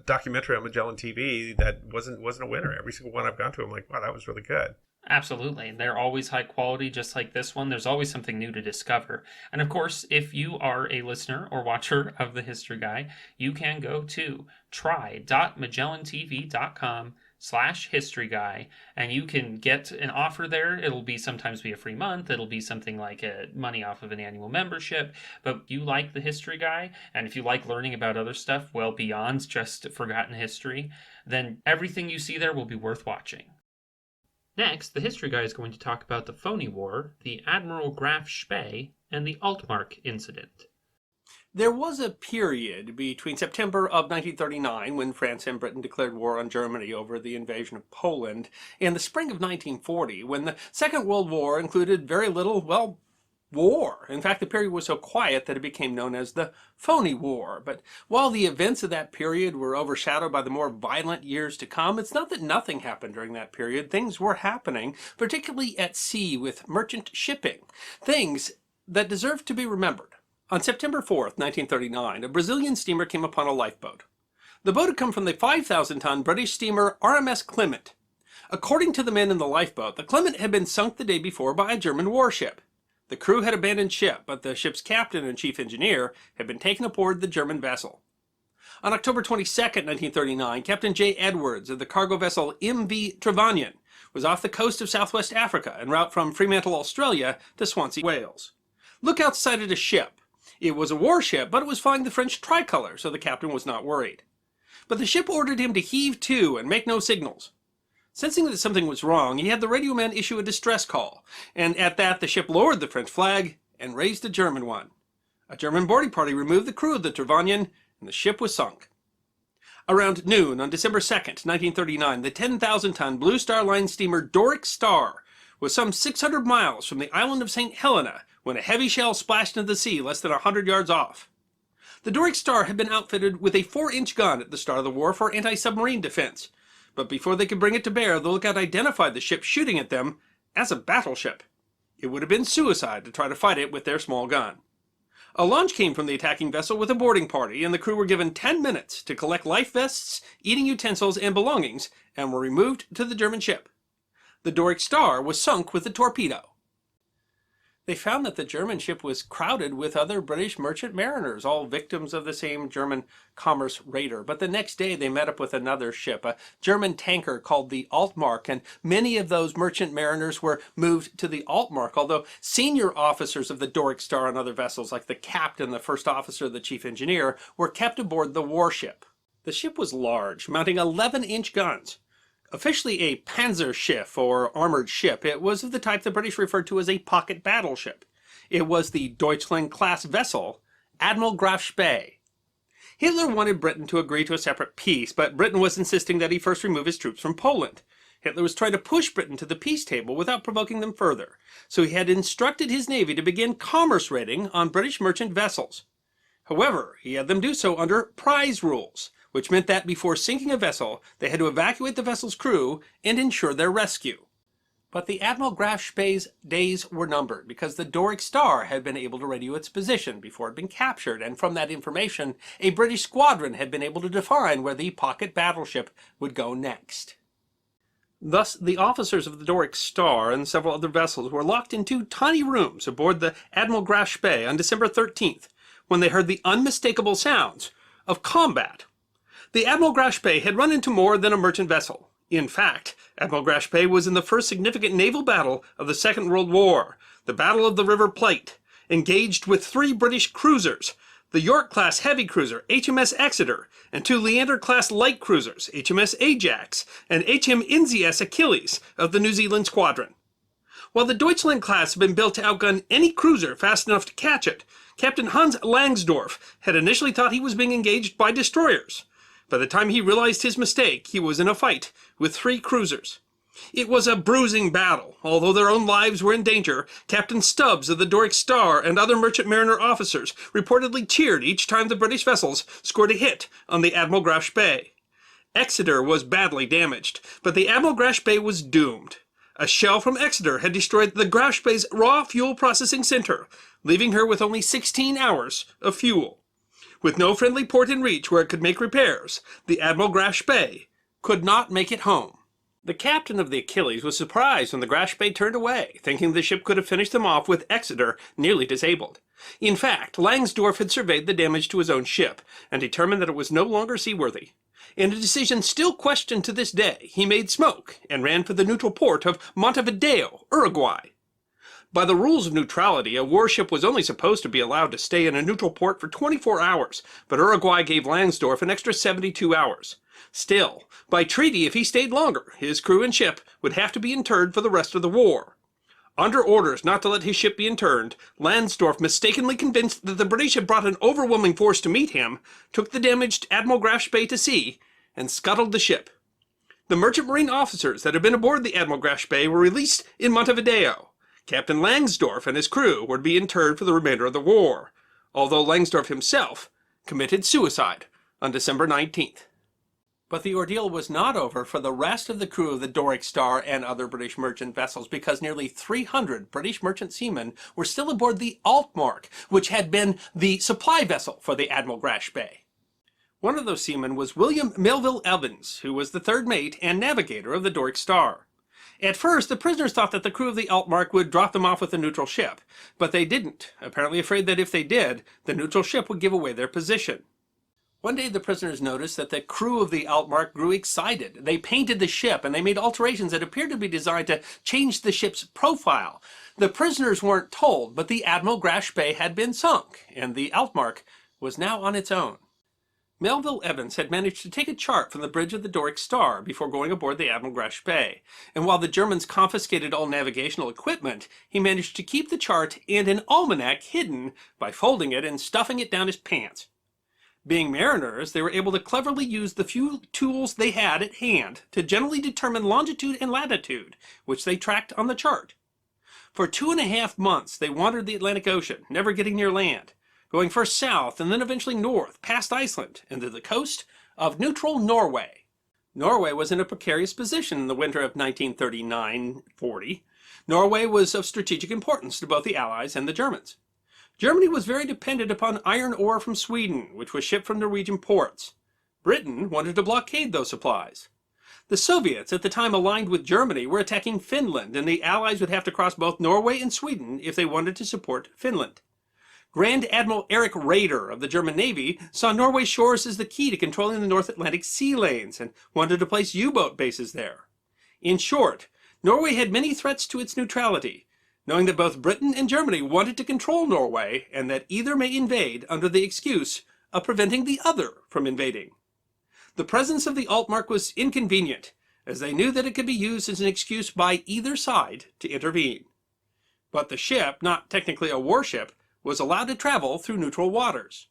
documentary on Magellan TV that wasn't a winner. Every single one I've gone to, I'm like, wow, that was really good. Absolutely. They're always high quality, just like this one. There's always something new to discover. And of course, if you are a listener or watcher of The History Guy, you can go to try.magellantv.com/historyguy, and you can get an offer there. It'll sometimes be a free month. It'll be something like money off of an annual membership. But you like The History Guy, and if you like learning about other stuff, well, beyond just forgotten history, then everything you see there will be worth watching. Next, the History Guy is going to talk about the Phoney War, the Admiral Graf Spee, and the Altmark Incident. There was a period between September of 1939, when France and Britain declared war on Germany over the invasion of Poland, and the spring of 1940, when the Second World War included very little, war. In fact, the period was so quiet that it became known as the Phoney War. But while the events of that period were overshadowed by the more violent years to come, it's not that nothing happened during that period. Things were happening, particularly at sea with merchant shipping. Things that deserve to be remembered. On September 4th, 1939, a Brazilian steamer came upon a lifeboat. The boat had come from the 5,000-ton British steamer RMS Clement. According to the men in the lifeboat, the Clement had been sunk the day before by a German warship. The crew had abandoned ship, but the ship's captain and chief engineer had been taken aboard the German vessel. On October 22, 1939, Captain J. Edwards of the cargo vessel MV Trevannion was off the coast of southwest Africa en route from Fremantle, Australia to Swansea, Wales. Lookouts sighted a ship. It was a warship, but it was flying the French tricolour, so the captain was not worried. But the ship ordered him to heave to and make no signals. Sensing that something was wrong, he had the radio man issue a distress call, and at that the ship lowered the French flag and raised a German one. A German boarding party removed the crew of the Trevannion, and the ship was sunk. Around noon on December 2nd, 1939, the 10,000-ton Blue Star Line steamer Doric Star was some 600 miles from the island of St. Helena when a heavy shell splashed into the sea less than 100 yards off. The Doric Star had been outfitted with a 4-inch gun at the start of the war for anti-submarine defense. But before they could bring it to bear, the lookout identified the ship shooting at them as a battleship. It would have been suicide to try to fight it with their small gun. A launch came from the attacking vessel with a boarding party, and the crew were given 10 minutes to collect life vests, eating utensils, and belongings, and were removed to the German ship. The Doric Star was sunk with a torpedo. They found that the German ship was crowded with other British merchant mariners, all victims of the same German commerce raider. But the next day they met up with another ship, a German tanker called the Altmark, and many of those merchant mariners were moved to the Altmark, although senior officers of the Doric Star and other vessels, like the captain, the first officer, the chief engineer, were kept aboard the warship. The ship was large, mounting 11-inch guns. Officially a Panzerschiff, or armored ship, it was of the type the British referred to as a pocket battleship. It was the Deutschland-class vessel, Admiral Graf Spee. Hitler wanted Britain to agree to a separate peace, but Britain was insisting that he first remove his troops from Poland. Hitler was trying to push Britain to the peace table without provoking them further, so he had instructed his navy to begin commerce raiding on British merchant vessels. However, he had them do so under prize rules, which meant that before sinking a vessel, they had to evacuate the vessel's crew and ensure their rescue. But the Admiral Graf Spee's days were numbered because the Doric Star had been able to radio its position before it had been captured, and from that information, a British squadron had been able to define where the pocket battleship would go next. Thus, the officers of the Doric Star and several other vessels were locked in 2 tiny rooms aboard the Admiral Graf Spee on December 13th, when they heard the unmistakable sounds of combat. The Admiral Graf Spee had run into more than a merchant vessel. In fact, Admiral Graf Spee was in the first significant naval battle of the Second World War, the Battle of the River Plate, engaged with 3 British cruisers, the York-class heavy cruiser HMS Exeter, and 2 Leander-class light cruisers, HMS Ajax and HM Achilles of the New Zealand squadron. While the Deutschland class had been built to outgun any cruiser fast enough to catch it, Captain Hans Langsdorff had initially thought he was being engaged by destroyers. By the time he realized his mistake, he was in a fight with 3 cruisers. It was a bruising battle. Although their own lives were in danger, Captain Stubbs of the Doric Star and other merchant mariner officers reportedly cheered each time the British vessels scored a hit on the Admiral Graf Spee. Exeter was badly damaged, but the Admiral Graf Spee was doomed. A shell from Exeter had destroyed the Graf Spee's raw fuel processing center, leaving her with only 16 hours of fuel. With no friendly port in reach where it could make repairs, the Admiral Graf Spee could not make it home. The captain of the Achilles was surprised when the Graf Spee turned away, thinking the ship could have finished them off with Exeter nearly disabled. In fact, Langsdorff had surveyed the damage to his own ship and determined that it was no longer seaworthy. In a decision still questioned to this day, he made smoke and ran for the neutral port of Montevideo, Uruguay. By the rules of neutrality, a warship was only supposed to be allowed to stay in a neutral port for 24 hours, but Uruguay gave Langsdorff an extra 72 hours. Still, by treaty, if he stayed longer, his crew and ship would have to be interned for the rest of the war. Under orders not to let his ship be interned, Langsdorff, mistakenly convinced that the British had brought an overwhelming force to meet him, took the damaged Admiral Graf Spee to sea and scuttled the ship. The merchant marine officers that had been aboard the Admiral Graf Spee were released in Montevideo. Captain Langsdorff and his crew were to be interned for the remainder of the war, although Langsdorff himself committed suicide on December 19th. But the ordeal was not over for the rest of the crew of the Doric Star and other British merchant vessels, because nearly 300 British merchant seamen were still aboard the Altmark, which had been the supply vessel for the Admiral Graf Spee. One of those seamen was William Melville Evans, who was the 3rd mate and navigator of the Doric Star. At first, the prisoners thought that the crew of the Altmark would drop them off with a neutral ship, but they didn't, apparently afraid that if they did, the neutral ship would give away their position. One day the prisoners noticed that the crew of the Altmark grew excited. They painted the ship and they made alterations that appeared to be designed to change the ship's profile. The prisoners weren't told, but the Admiral Graf Spee had been sunk, and the Altmark was now on its own. Melville Evans had managed to take a chart from the bridge of the Doric Star before going aboard the Admiral Graf Spee, and while the Germans confiscated all navigational equipment, he managed to keep the chart and an almanac hidden by folding it and stuffing it down his pants. Being mariners, they were able to cleverly use the few tools they had at hand to generally determine longitude and latitude, which they tracked on the chart. For 2.5 months, they wandered the Atlantic Ocean, never getting near land, going first south and then eventually north, past Iceland, and to the coast of neutral Norway. Norway was in a precarious position in the winter of 1939-40. Norway was of strategic importance to both the Allies and the Germans. Germany was very dependent upon iron ore from Sweden, which was shipped from Norwegian ports. Britain wanted to blockade those supplies. The Soviets, at the time aligned with Germany, were attacking Finland, and the Allies would have to cross both Norway and Sweden if they wanted to support Finland. Grand Admiral Erich Raeder of the German Navy saw Norway's shores as the key to controlling the North Atlantic sea lanes and wanted to place U-boat bases there. In short, Norway had many threats to its neutrality, knowing that both Britain and Germany wanted to control Norway and that either may invade under the excuse of preventing the other from invading. The presence of the Altmark was inconvenient, as they knew that it could be used as an excuse by either side to intervene. But the ship, not technically a warship, was allowed to travel through neutral waters.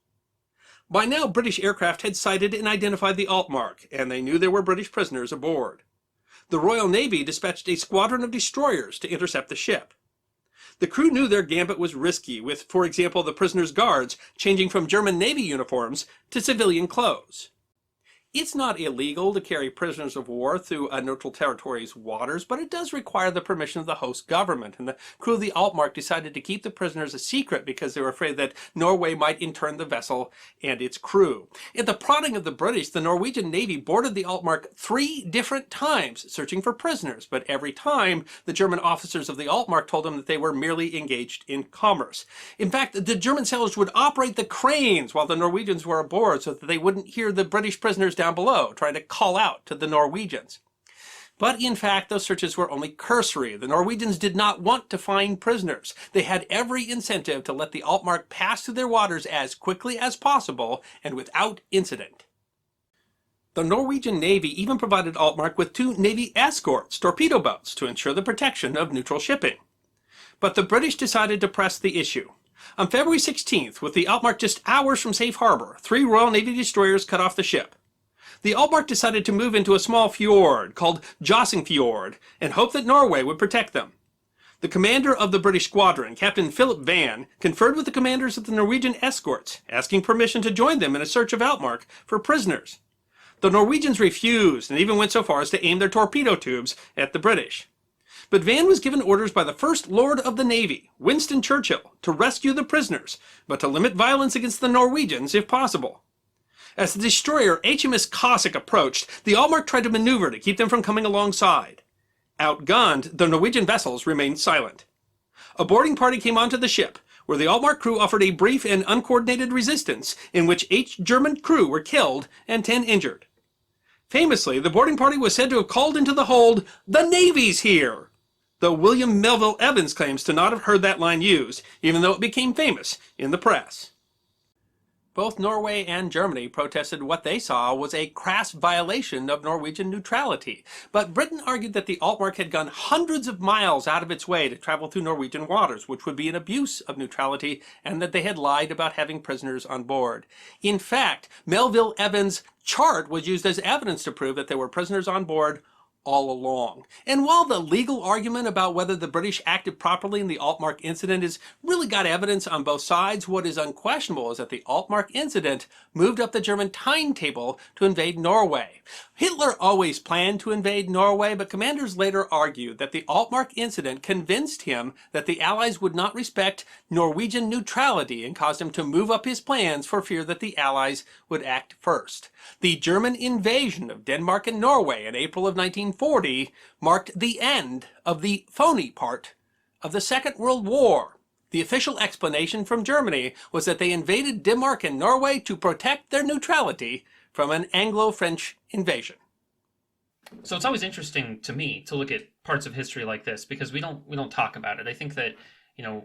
By now, British aircraft had sighted and identified the Altmark, and they knew there were British prisoners aboard. The Royal Navy dispatched a squadron of destroyers to intercept the ship. The crew knew their gambit was risky, with, for example, the prisoners' guards changing from German Navy uniforms to civilian clothes. It's not illegal to carry prisoners of war through a neutral territory's waters, but it does require the permission of the host government, and the crew of the Altmark decided to keep the prisoners a secret because they were afraid that Norway might intern the vessel and its crew. At the prodding of the British, the Norwegian Navy boarded the Altmark 3 different times, searching for prisoners, but every time the German officers of the Altmark told them that they were merely engaged in commerce. In fact, the German sailors would operate the cranes while the Norwegians were aboard so that they wouldn't hear the British prisoners down below, trying to call out to the Norwegians. But in fact, those searches were only cursory. The Norwegians did not want to find prisoners. They had every incentive to let the Altmark pass through their waters as quickly as possible and without incident. The Norwegian Navy even provided Altmark with 2 Navy escorts, torpedo boats, to ensure the protection of neutral shipping. But the British decided to press the issue. On February 16th, with the Altmark just hours from safe harbor, 3 Royal Navy destroyers cut off the ship. The Altmark decided to move into a small fjord called Jossing Fjord and hoped that Norway would protect them. The commander of the British squadron, Captain Philip Van, conferred with the commanders of the Norwegian escorts, asking permission to join them in a search of Altmark for prisoners. The Norwegians refused and even went so far as to aim their torpedo tubes at the British. But Van was given orders by the First Lord of the Navy, Winston Churchill, to rescue the prisoners, but to limit violence against the Norwegians if possible. As the destroyer HMS Cossack approached, the Altmark tried to maneuver to keep them from coming alongside. Outgunned, the Norwegian vessels remained silent. A boarding party came onto the ship, where the Altmark crew offered a brief and uncoordinated resistance, in which 8 German crew were killed and 10 injured. Famously, the boarding party was said to have called into the hold, "The Navy's here!" though William Melville Evans claims to not have heard that line used, even though it became famous in the press. Both Norway and Germany protested what they saw was a crass violation of Norwegian neutrality, but Britain argued that the Altmark had gone hundreds of miles out of its way to travel through Norwegian waters, which would be an abuse of neutrality, and that they had lied about having prisoners on board. In fact, Melville Evans' chart was used as evidence to prove that there were prisoners on board all along. And while the legal argument about whether the British acted properly in the Altmark Incident has really got evidence on both sides, what is unquestionable is that the Altmark Incident moved up the German timetable to invade Norway. Hitler always planned to invade Norway, but commanders later argued that the Altmark Incident convinced him that the Allies would not respect Norwegian neutrality and caused him to move up his plans for fear that the Allies would act first. The German invasion of Denmark and Norway in April of 1940 marked the end of the phony part of the Second World War. The official explanation from Germany was that they invaded Denmark and Norway to protect their neutrality from an Anglo-French invasion. So it's always interesting to me to look at parts of history like this because we don't talk about it. I think that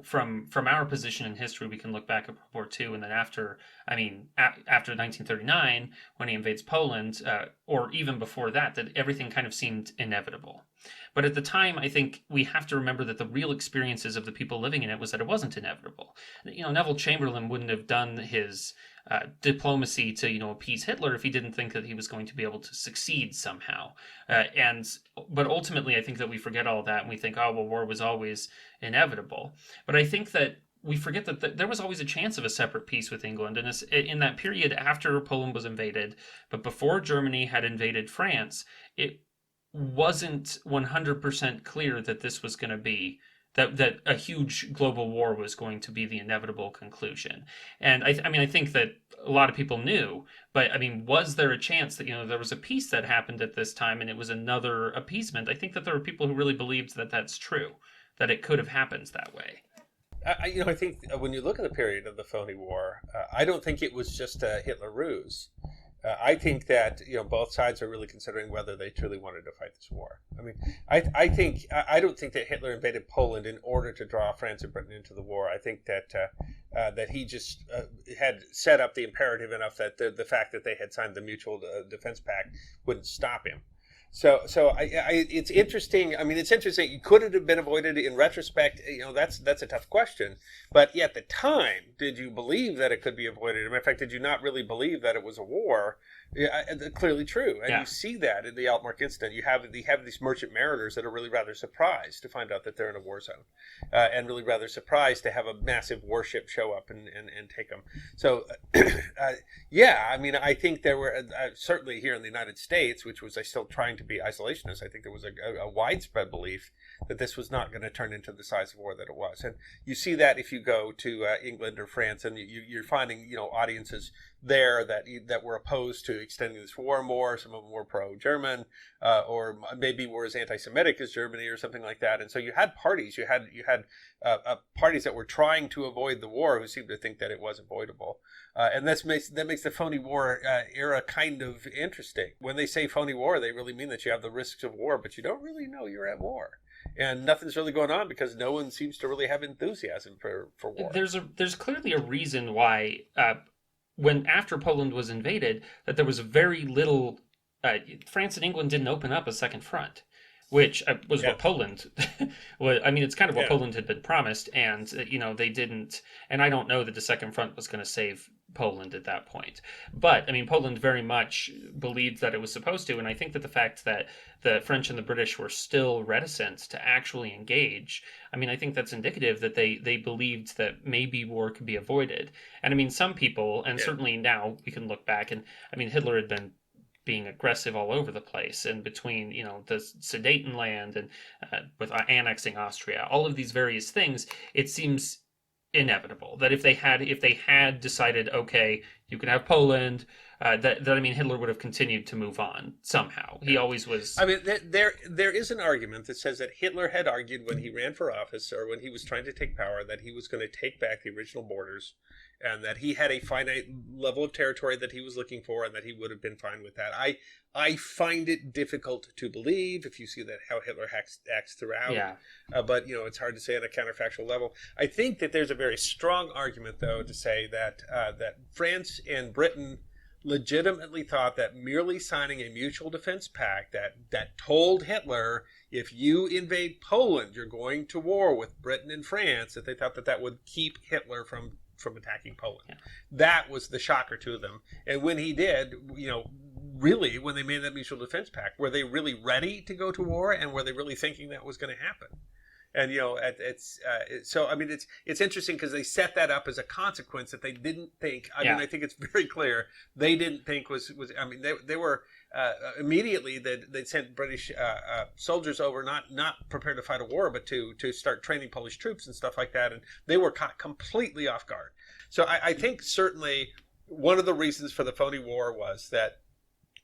from our position in history, we can look back at World War II, and then after 1939, when he invades Poland, or even before that everything kind of seemed inevitable. But at the time, I think we have to remember that the real experiences of the people living in it was that it wasn't inevitable. Neville Chamberlain wouldn't have done his diplomacy to appease Hitler if he didn't think that he was going to be able to succeed somehow. But ultimately, I think that we forget all that and we think, oh well, war was always inevitable. But I think that we forget that there was always a chance of a separate peace with England, and in that period after Poland was invaded, but before Germany had invaded France, it wasn't 100% clear that this was going to be that a huge global war was going to be the inevitable conclusion. And I think that a lot of people knew, but was there a chance that there was a peace that happened at this time and it was another appeasement? I think that there are people who really believed that that's true, that it could have happened that way. I think when you look at the period of the Phoney War, I don't think it was just a Hitler ruse. I think that both sides are really considering whether they truly wanted to fight this war. I don't think that Hitler invaded Poland in order to draw France and Britain into the war. I think that that he just had set up the imperative enough that the fact that they had signed the Mutual Defense Pact wouldn't stop him. It's interesting. I mean, it's interesting. Could it have been avoided in retrospect? That's a tough question. But at the time, did you believe that it could be avoided? In fact, did you not really believe that it was a war? Yeah, clearly true. And you see that in the Altmark Incident. You have these merchant mariners that are really rather surprised to find out that they're in a war zone, and really rather surprised to have a massive warship show up and take them. So, I mean, I think there were certainly here in the United States, which was still trying to be isolationist. I think there was a widespread belief that this was not going to turn into the size of war that it was. And you see that if you go to England or France, and you're finding audiences there that were opposed to extending this war more. Some of them were pro-German, or maybe were as anti-Semitic as Germany or something like that. And so you had parties. You had parties that were trying to avoid the war who seemed to think that it was avoidable. And that makes the Phoney War era kind of interesting. When they say Phoney War, they really mean that you have the risks of war, but you don't really know you're at war. And nothing's really going on because no one seems to really have enthusiasm for war. There's clearly a reason why when after Poland was invaded, that there was very little. France and England didn't open up a second front, which was what Poland. was. I mean, it's kind of what Poland had been promised, and they didn't. And I don't know that the second front was going to save Poland at that point. But I mean, Poland very much believed that it was supposed to, and I think that the fact that the French and the British were still reticent to actually engage, I mean, I think that's indicative that they believed that maybe war could be avoided. And I mean, some people, and certainly now we can look back, and I mean, Hitler had been being aggressive all over the place, and between the Sudetenland and with annexing Austria, all of these various things, it seems inevitable that if they had decided, okay, you can have Poland, that I mean, Hitler would have continued to move on somehow. He always was. I mean, there is an argument that says that Hitler had argued when he ran for office, or when he was trying to take power, that he was going to take back the original borders, and that he had a finite level of territory that he was looking for, and that he would have been fine with that. I find it difficult to believe if you see that how Hitler acts throughout. Yeah. But it's hard to say on a counterfactual level. I think that there's a very strong argument, though, to say that that France and Britain legitimately thought that merely signing a mutual defense pact that told Hitler, if you invade Poland, you're going to war with Britain and France, that they thought that would keep Hitler from attacking Poland. Yeah. That was the shocker to them. And when he did, really, when they made that mutual defense pact, were they really ready to go to war, and were they really thinking that was going to happen? And so I mean, it's interesting because they set that up as a consequence that they didn't think. I mean, I think it's very clear they didn't think was. I mean, they were immediately they sent British soldiers over, not prepared to fight a war, but to start training Polish troops and stuff like that, and they were caught completely off guard. So I think certainly one of the reasons for the Phoney War was that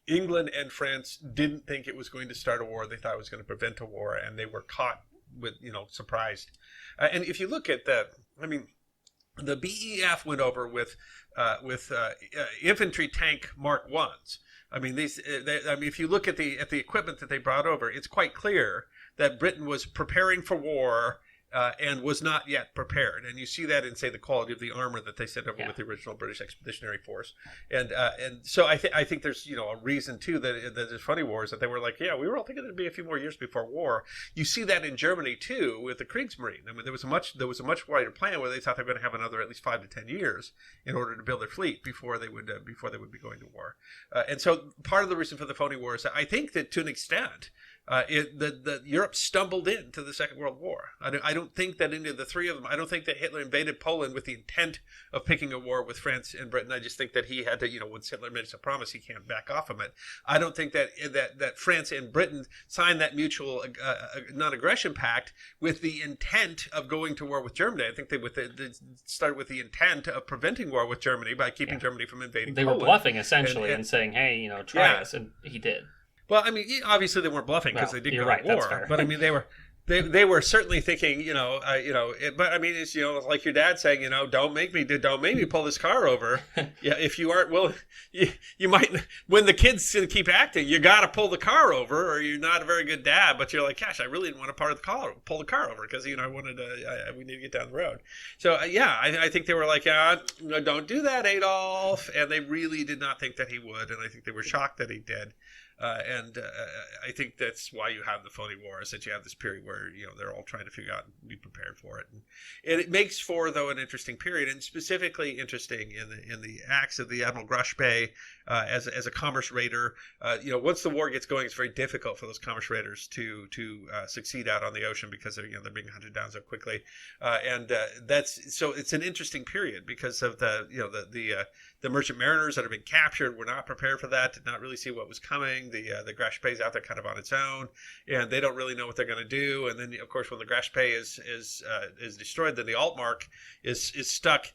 England and France didn't think it was going to start a war. They thought it was going to prevent a war, and they were caught with surprised. And if you look at the BEF went over with infantry tank Mark I's. I mean, if you look at the equipment that they brought over, it's quite clear that Britain was preparing for war and was not yet prepared. And you see that in, say, the quality of the armor that they sent over with the original British Expeditionary Force. And so I think there's a reason too that there's Phoney Wars, that they were like, we were all thinking it'd be a few more years before war. You see that in Germany too with the Kriegsmarine. I mean, there was a much wider plan where they thought they were going to have another at least 5 to 10 years in order to build their fleet before they would be going to war. And so part of the reason for the Phoney War is that I think that to an extent, Europe stumbled into the Second World War. I don't think that any of the three of them, I don't think that Hitler invaded Poland with the intent of picking a war with France and Britain. I just think that he had to, once Hitler makes a promise, he can't back off from it. I don't think that France and Britain signed that mutual non-aggression pact with the intent of going to war with Germany. I think they started with the intent of preventing war with Germany by keeping Germany from invading Poland. They were bluffing, essentially, and saying, hey, try us, and he did. Well, I mean, obviously they weren't bluffing because they didn't go to war. But I mean, they were certainly thinking, but I mean, it's like your dad saying, don't make me pull this car over. Yeah, if you aren't willing, you might. When the kids keep acting, you got to pull the car over, or you're not a very good dad. But you're like, gosh, I really didn't want to pull the car over because I wanted to. We need to get down the road. So I think they were like, don't do that, Adolf, and they really did not think that he would, and I think they were shocked that he did. And I think that's why you have the Phoney War, is that you have this period where they're all trying to figure out and be prepared for it, and it makes for, though, an interesting period, and specifically interesting in the acts of the Admiral Grushbay as a commerce raider. Once the war gets going, it's very difficult for those commerce raiders to succeed out on the ocean because they're being hunted down so quickly, and it's an interesting period because of the merchant mariners that have been captured were not prepared for that, did not really see what was coming. The Grushbay's out there kind of on its own, and they don't really know what they're going to do. And then, of course, when the Grushbay is destroyed, then the Altmark is stuck,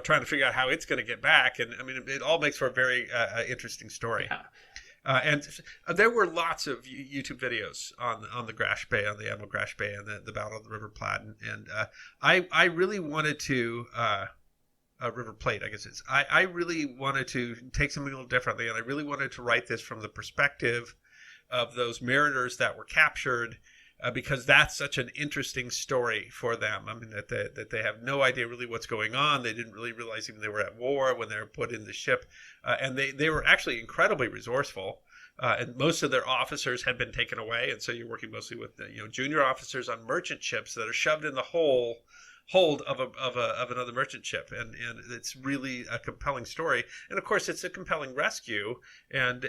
trying to figure out how it's going to get back. And I mean, it all makes for a very interesting story. Yeah. And there were lots of YouTube videos on the Grushbay, on the Admiral Grushbay, and the Battle of the River Plate. And I really wanted to. River Plate, I guess it's. I really wanted to take something a little differently, and I really wanted to write this from the perspective of those mariners that were captured, because that's such an interesting story for them. I mean, that they have no idea really what's going on. They didn't really realize even they were at war when they were put in the ship, and they were actually incredibly resourceful. And most of their officers had been taken away, and so you're working mostly with junior officers on merchant ships that are shoved in the hold of another merchant ship, and it's really a compelling story. And of course, it's a compelling rescue, and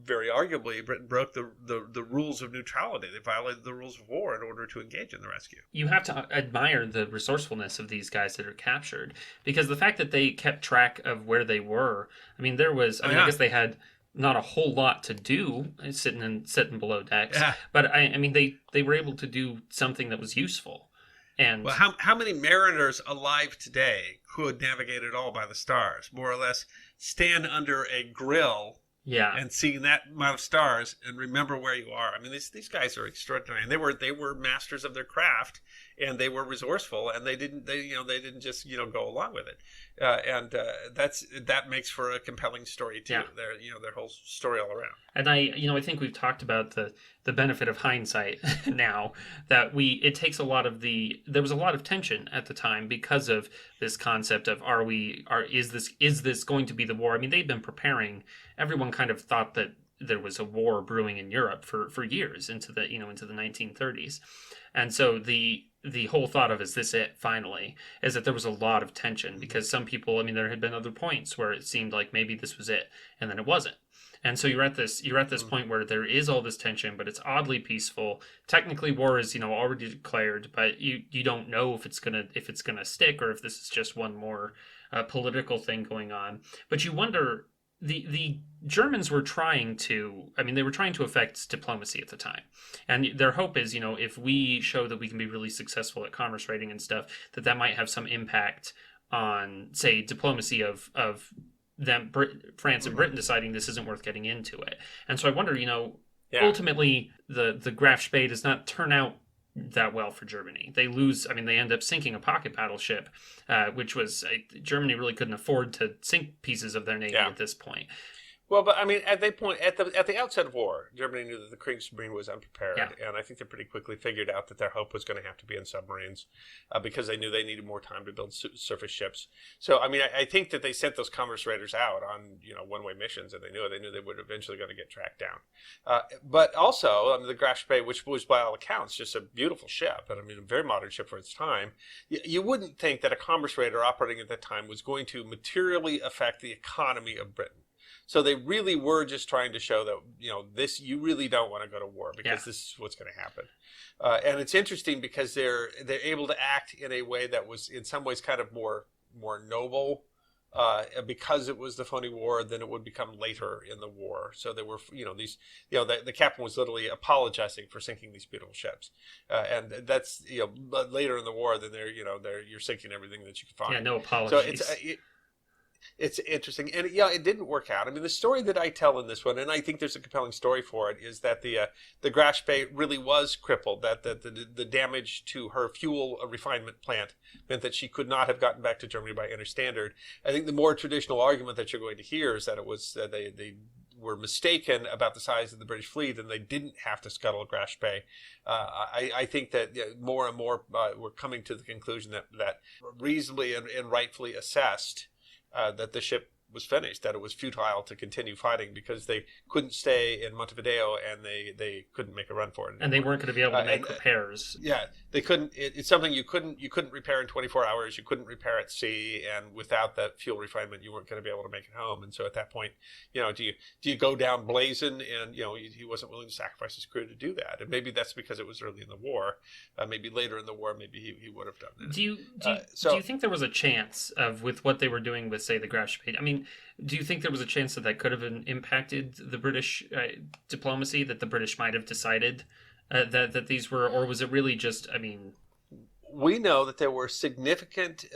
very arguably, Britain broke the rules of neutrality. They violated the rules of war in order to engage in the rescue. You have to admire the resourcefulness of these guys that are captured, because the fact that they kept track of where they were. I mean, I guess they had not a whole lot to do sitting below decks, but I mean, they were able to do something that was useful. And well, how many mariners alive today could navigate at all by the stars, more or less stand under a grill and see that amount of stars and remember where you are? I mean, these guys are extraordinary, and they were masters of their craft, and they were resourceful, and they didn't just go along with it, and that makes for a compelling story too. Their whole story all around. And I think we've talked about the benefit of hindsight now, that it takes there was a lot of tension at the time because of this concept of is this going to be the war? I mean, they'd been preparing. Everyone kind of thought that there was a war brewing in Europe for years into the 1930s. And so the whole thought of, is this it finally, is that there was a lot of tension because some people, I mean, there had been other points where it seemed like maybe this was it, and then it wasn't. And so you're at this point where there is all this tension, but it's oddly peaceful. Technically, war is already declared, but you don't know if it's gonna stick, or if this is just one more political thing going on. But you wonder. The Germans were trying to affect diplomacy at the time. And their hope is, if we show that we can be really successful at commerce raiding and stuff, that might have some impact on, say, diplomacy of them, France and Britain deciding this isn't worth getting into it. And so I wonder, ultimately the Graf Spee does not turn out that well for Germany. They lose. I mean, they end up sinking a pocket battleship, which was Germany really couldn't afford to sink pieces of their navy at this point. Well, but I mean, at the outset of war, Germany knew that the Kriegsmarine was unprepared, and I think they pretty quickly figured out that their hope was going to have to be in submarines, because they knew they needed more time to build surface ships. So, I mean, I think that they sent those commerce raiders out on one-way missions, and they knew they were eventually going to get tracked down. But also, the Graf Spee, which was by all accounts just a beautiful ship, and I mean a very modern ship for its time, you wouldn't think that a commerce raider operating at that time was going to materially affect the economy of Britain. So they really were just trying to show that, you really don't want to go to war because this is what's going to happen. And it's interesting because they're able to act in a way that was in some ways kind of more noble, because it was the Phoney War than it would become later in the war. So there were, the captain was literally apologizing for sinking these beautiful ships. And that's, later in the war, then you're sinking everything that you can find. Yeah, no apologies. So it's interesting, and it didn't work out. I mean, the story that I tell in this one, and I think there's a compelling story for it, is that the Graf Spee really was crippled. That the damage to her fuel refinement plant meant that she could not have gotten back to Germany by inner standard. I think the more traditional argument that you're going to hear is that it was they were mistaken about the size of the British fleet, and they didn't have to scuttle Graf Spee. I think that more and more we're coming to the conclusion that reasonably and rightfully assessed that the ship was finished, that it was futile to continue fighting because they couldn't stay in Montevideo and they couldn't make a run for it anymore. And they weren't going to be able to make repairs. Yeah, they couldn't. It's something you couldn't repair in 24 hours. You couldn't repair at sea, and without that fuel refinement, you weren't going to be able to make it home. And so at that point, do you go down blazing? And he wasn't willing to sacrifice his crew to do that. And maybe that's because it was early in the war. Maybe later in the war, maybe he would have done that. Do you think there was a chance of, with what they were doing with, say, the Grash Page? I mean, do you think there was a chance that could have impacted the British diplomacy, that the British might have decided that these were, or was it really just, I mean... We know that there were significant,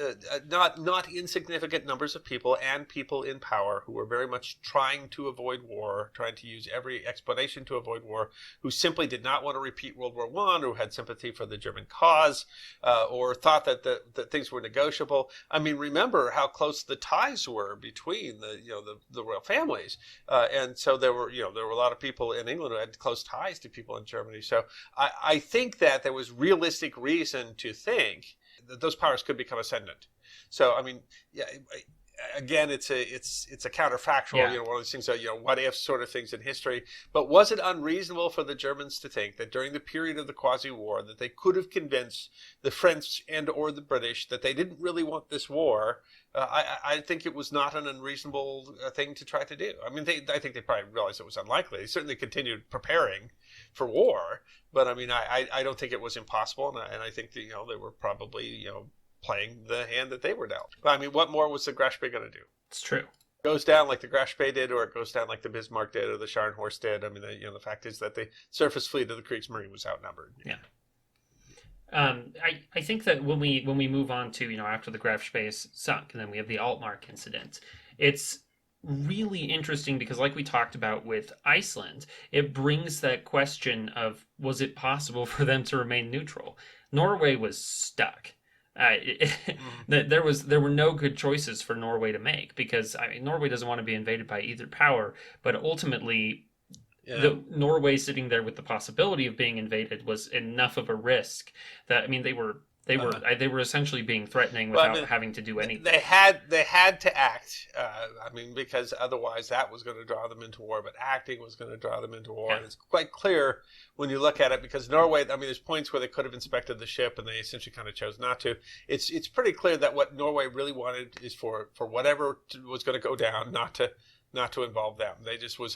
not insignificant numbers of people and people in power who were very much trying to avoid war, trying to use every explanation to avoid war, who simply did not want to repeat World War I, or had sympathy for the German cause, or thought that things were negotiable. I mean, remember how close the ties were between the royal families, and so there were a lot of people in England who had close ties to people in Germany. So I think that there was realistic reason to think that those powers could become ascendant. So I mean, again, it's a counterfactual, one of these things, what if sort of things in history. But was it unreasonable for the Germans to think that during the period of the quasi-war that they could have convinced the French and or the British that they didn't really want this war? I think it was not an unreasonable thing to try to do. I mean, I think they probably realized it was unlikely. They certainly continued preparing for war, but I mean, I don't think it was impossible, and I think that, they were probably, playing the hand that they were dealt. But I mean, what more was the Grash Bay going to do? It's true. It goes down like the Grash Bay did, or it goes down like the Bismarck did, or the Scharnhorst did. I mean, the fact is that the surface fleet of the Kriegsmarine was outnumbered. Yeah. I think that when we move on to, after the Graf Spee sunk, and then we have the Altmark Incident, it's really interesting because, like we talked about with Iceland, it brings that question of, was it possible for them to remain neutral? Norway was stuck. There were no good choices for Norway to make, because Norway doesn't want to be invaded by either power, but ultimately... Yeah. Norway sitting there with the possibility of being invaded was enough of a risk that, they were essentially being threatening without having to do anything. They had to act. Because otherwise that was going to draw them into war. But acting was going to draw them into war. Yeah. And it's quite clear when you look at it, because Norway. There's points where they could have inspected the ship, and they essentially kind of chose not to. It's pretty clear that what Norway really wanted is for whatever was going to go down, not to involve them. They just were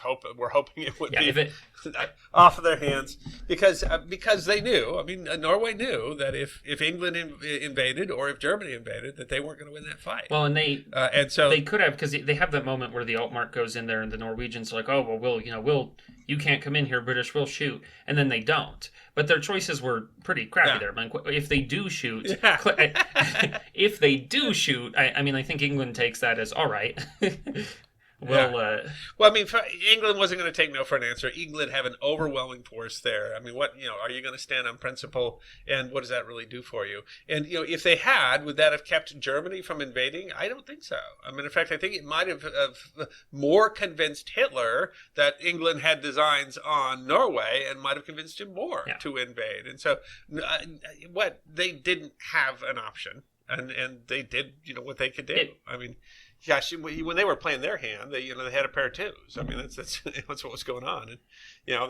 hoping it would be off of their hands, because they knew. Norway knew that if England invaded, or if Germany invaded, that they weren't going to win that fight. Well, and they could have, because they have that moment where the Altmark goes in there, and the Norwegians are like, "Oh, well, you can't come in here, British, we'll shoot," and then they don't. But their choices were pretty crappy there. If they do shoot, if they do shoot, I think England takes that as all right. England wasn't going to take no for an answer. England have an overwhelming force there. Are you going to stand on principle? And what does that really do for you? And, if they had, would that have kept Germany from invading? I don't think so. In fact, I think it might have more convinced Hitler that England had designs on Norway, and might have convinced him more to invade. And so, they didn't have an option, and they did, what they could do. When they were playing their hand, they had a pair of twos. That's what was going on. And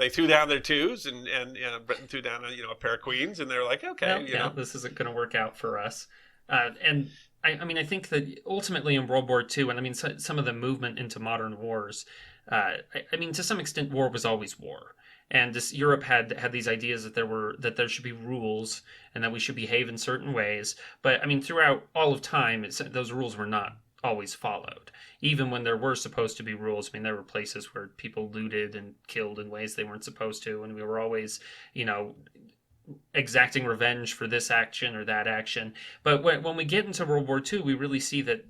they threw down their twos, and Britain threw down a pair of queens, and they were like, okay, this isn't going to work out for us. And I think that ultimately in World War II, and some of the movement into modern wars, to some extent, war was always war. And Europe had these ideas that there should be rules, and that we should behave in certain ways. But throughout all of time, those rules were not always followed. Even when there were supposed to be rules, there were places where people looted and killed in ways they weren't supposed to, and we were always, exacting revenge for this action or that action. But when we get into World War II, we really see that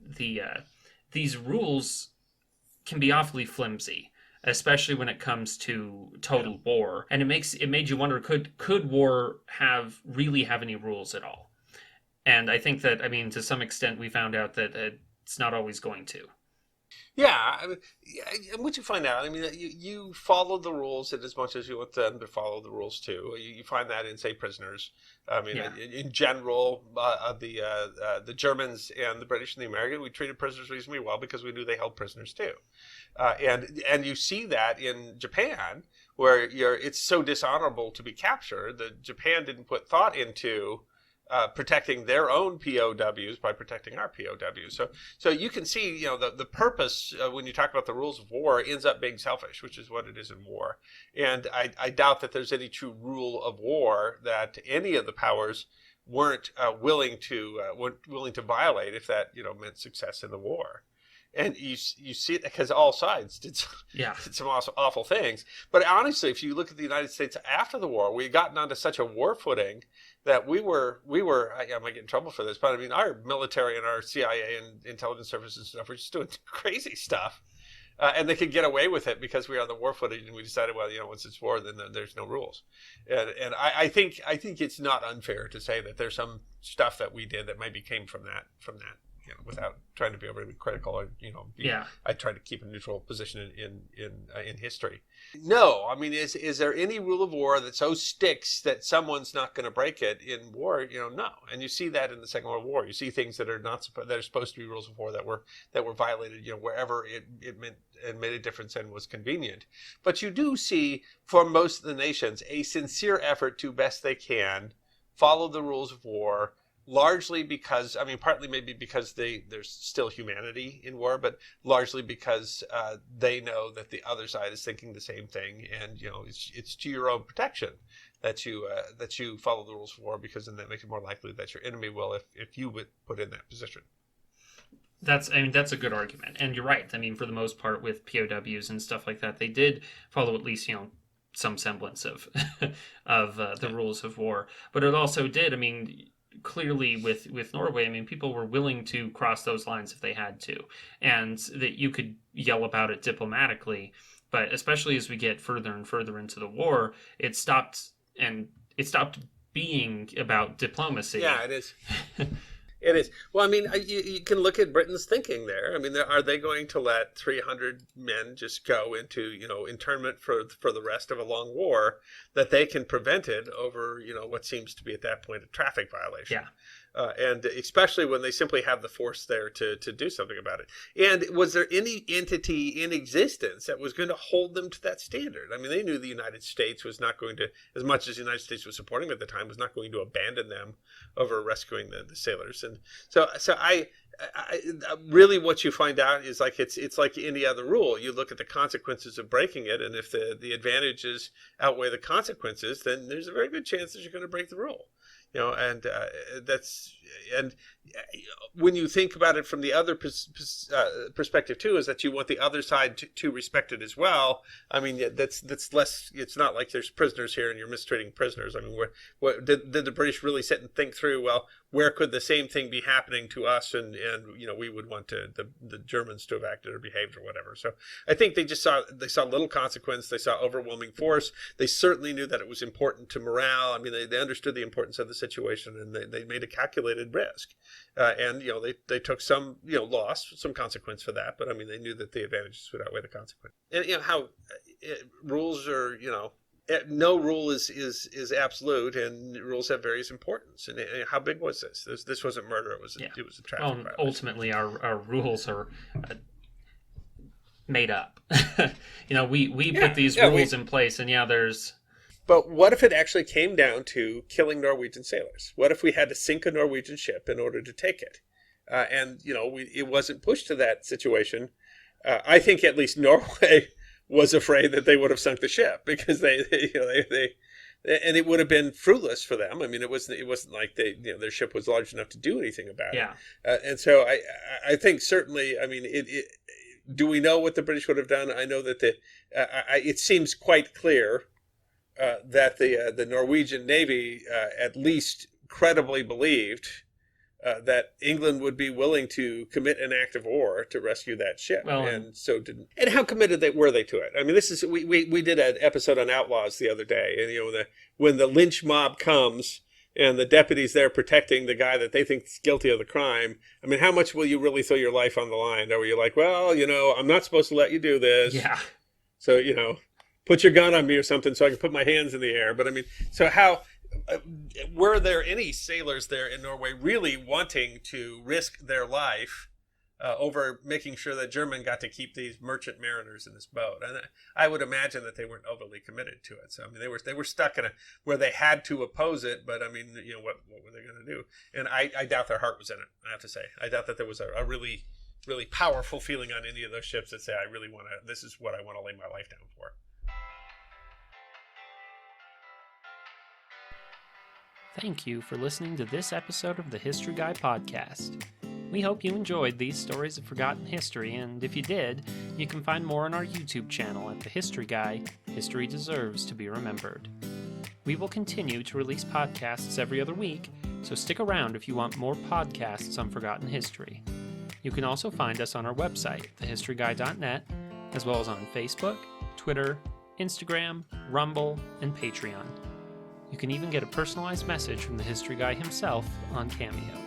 these rules can be awfully flimsy, especially when it comes to total war. And it made you wonder, could war really have any rules at all? And I think that, to some extent, we found out that it's not always going to. Yeah, I mean, and what you find out, I mean, you follow the rules in as much as you want them to follow the rules too. You find that in, say, prisoners. I mean, Yeah. in general, the Germans and the British and the Americans, we treated prisoners reasonably well because we knew they held prisoners too. And you see that in Japan, where it's so dishonorable to be captured that Japan didn't put thought into protecting their own POWs by protecting our POWs. So you can see, the purpose when you talk about the rules of war ends up being selfish, which is what it is in war. And I doubt that there's any true rule of war that any of the powers weren't willing to violate if that meant success in the war. And you see it because all sides did some awful things. But honestly, if you look at the United States after the war, we had gotten onto such a war footing that we were I might get in trouble for this, but I mean, our military and our CIA and intelligence services and stuff were just doing crazy stuff. And they could get away with it because we were on the war footing, and we decided, well, once it's war, then there's no rules. And I think it's not unfair to say that there's some stuff that we did that maybe came from that. Without trying to be overly critical, or I try to keep a neutral position in history. No, I mean, is there any rule of war that so sticks that someone's not going to break it in war? No. And you see that in the Second World War. You see things that are that are supposed to be rules of war that were violated, wherever it made a difference and was convenient. But you do see, for most of the nations, a sincere effort to best they can follow the rules of war. Largely because, partly maybe because there's still humanity in war, but largely because they know that the other side is thinking the same thing, and it's to your own protection that you follow the rules of war, because then that makes it more likely that your enemy will if you would put in that position. That's a good argument, and you're right. I mean, for the most part, with POWs and stuff like that, they did follow at least some semblance of the rules of war, but it also did. I mean, clearly with Norway, people were willing to cross those lines if they had to, and that you could yell about it diplomatically, but especially as we get further and further into the war, it stopped being about diplomacy. Yeah, it is. It is. Well, you can look at Britain's thinking there. Are they going to let 300 men just go into, internment for the rest of a long war that they can prevent it over, what seems to be at that point a traffic violation? Yeah. And especially when they simply have the force there to do something about it. And was there any entity in existence that was going to hold them to that standard? They knew the United States was not going to, as much as the United States was supporting them at the time, was not going to abandon them over rescuing the sailors. And so I really, what you find out is it's like any other rule. You look at the consequences of breaking it, and if the advantages outweigh the consequences, then there's a very good chance that you're going to break the rule. And when you think about it from the other perspective too, is that you want the other side to respect it as well. That's less. It's not like there's prisoners here and you're mistreating prisoners. What did the British really sit and think through? Well, where could the same thing be happening to us, and we would want the Germans to have acted or behaved or whatever. So I think they saw little consequence. They saw overwhelming force. They certainly knew that it was important to morale. They understood the importance of the situation, and they made a calculated risk. And they took some loss, some consequence for that, but they knew that the advantages would outweigh the consequence. And how rules are, no rule is absolute, and rules have various importance. And how big was this? This wasn't murder; it was a traffic violation. Ultimately, our rules are made up. We put these rules in place, and there's. But what if it actually came down to killing Norwegian sailors? What if we had to sink a Norwegian ship in order to take it? And it wasn't pushed to that situation. I think at least Norway was afraid that they would have sunk the ship, because they and it would have been fruitless for them. It wasn't like their ship was large enough to do anything about it. And so I think certainly, do we know what the British would have done? I know that it seems quite clear that the Norwegian Navy at least credibly believed that England would be willing to commit an act of war to rescue that ship, and so didn't. And how committed were they to it? This is we did an episode on outlaws the other day, and when the lynch mob comes and the deputies there protecting the guy that they think is guilty of the crime. I mean, how much will you really throw your life on the line? Or were you like, well, I'm not supposed to let you do this. Yeah. So, put your gun on me or something so I can put my hands in the air. But I mean, so how, were there any sailors there in Norway really wanting to risk their life over making sure that German got to keep these merchant mariners in this boat? And I would imagine that they weren't overly committed to it. So I mean, they were stuck in where they had to oppose it, but I mean, what were they going to do? And I doubt their heart was in it. I have to say, I doubt that there was a really, really powerful feeling on any of those ships that say, this is what I want to lay my life down for. Thank you for listening to this episode of the History Guy podcast. We hope you enjoyed these stories of forgotten history, and if you did, you can find more on our YouTube channel at The History Guy, History Deserves to be Remembered. We will continue to release podcasts every other week, so stick around if you want more podcasts on forgotten history. You can also find us on our website, thehistoryguy.net, as well as on Facebook, Twitter, Instagram, Rumble, and Patreon. You can even get a personalized message from the History Guy himself on Cameo.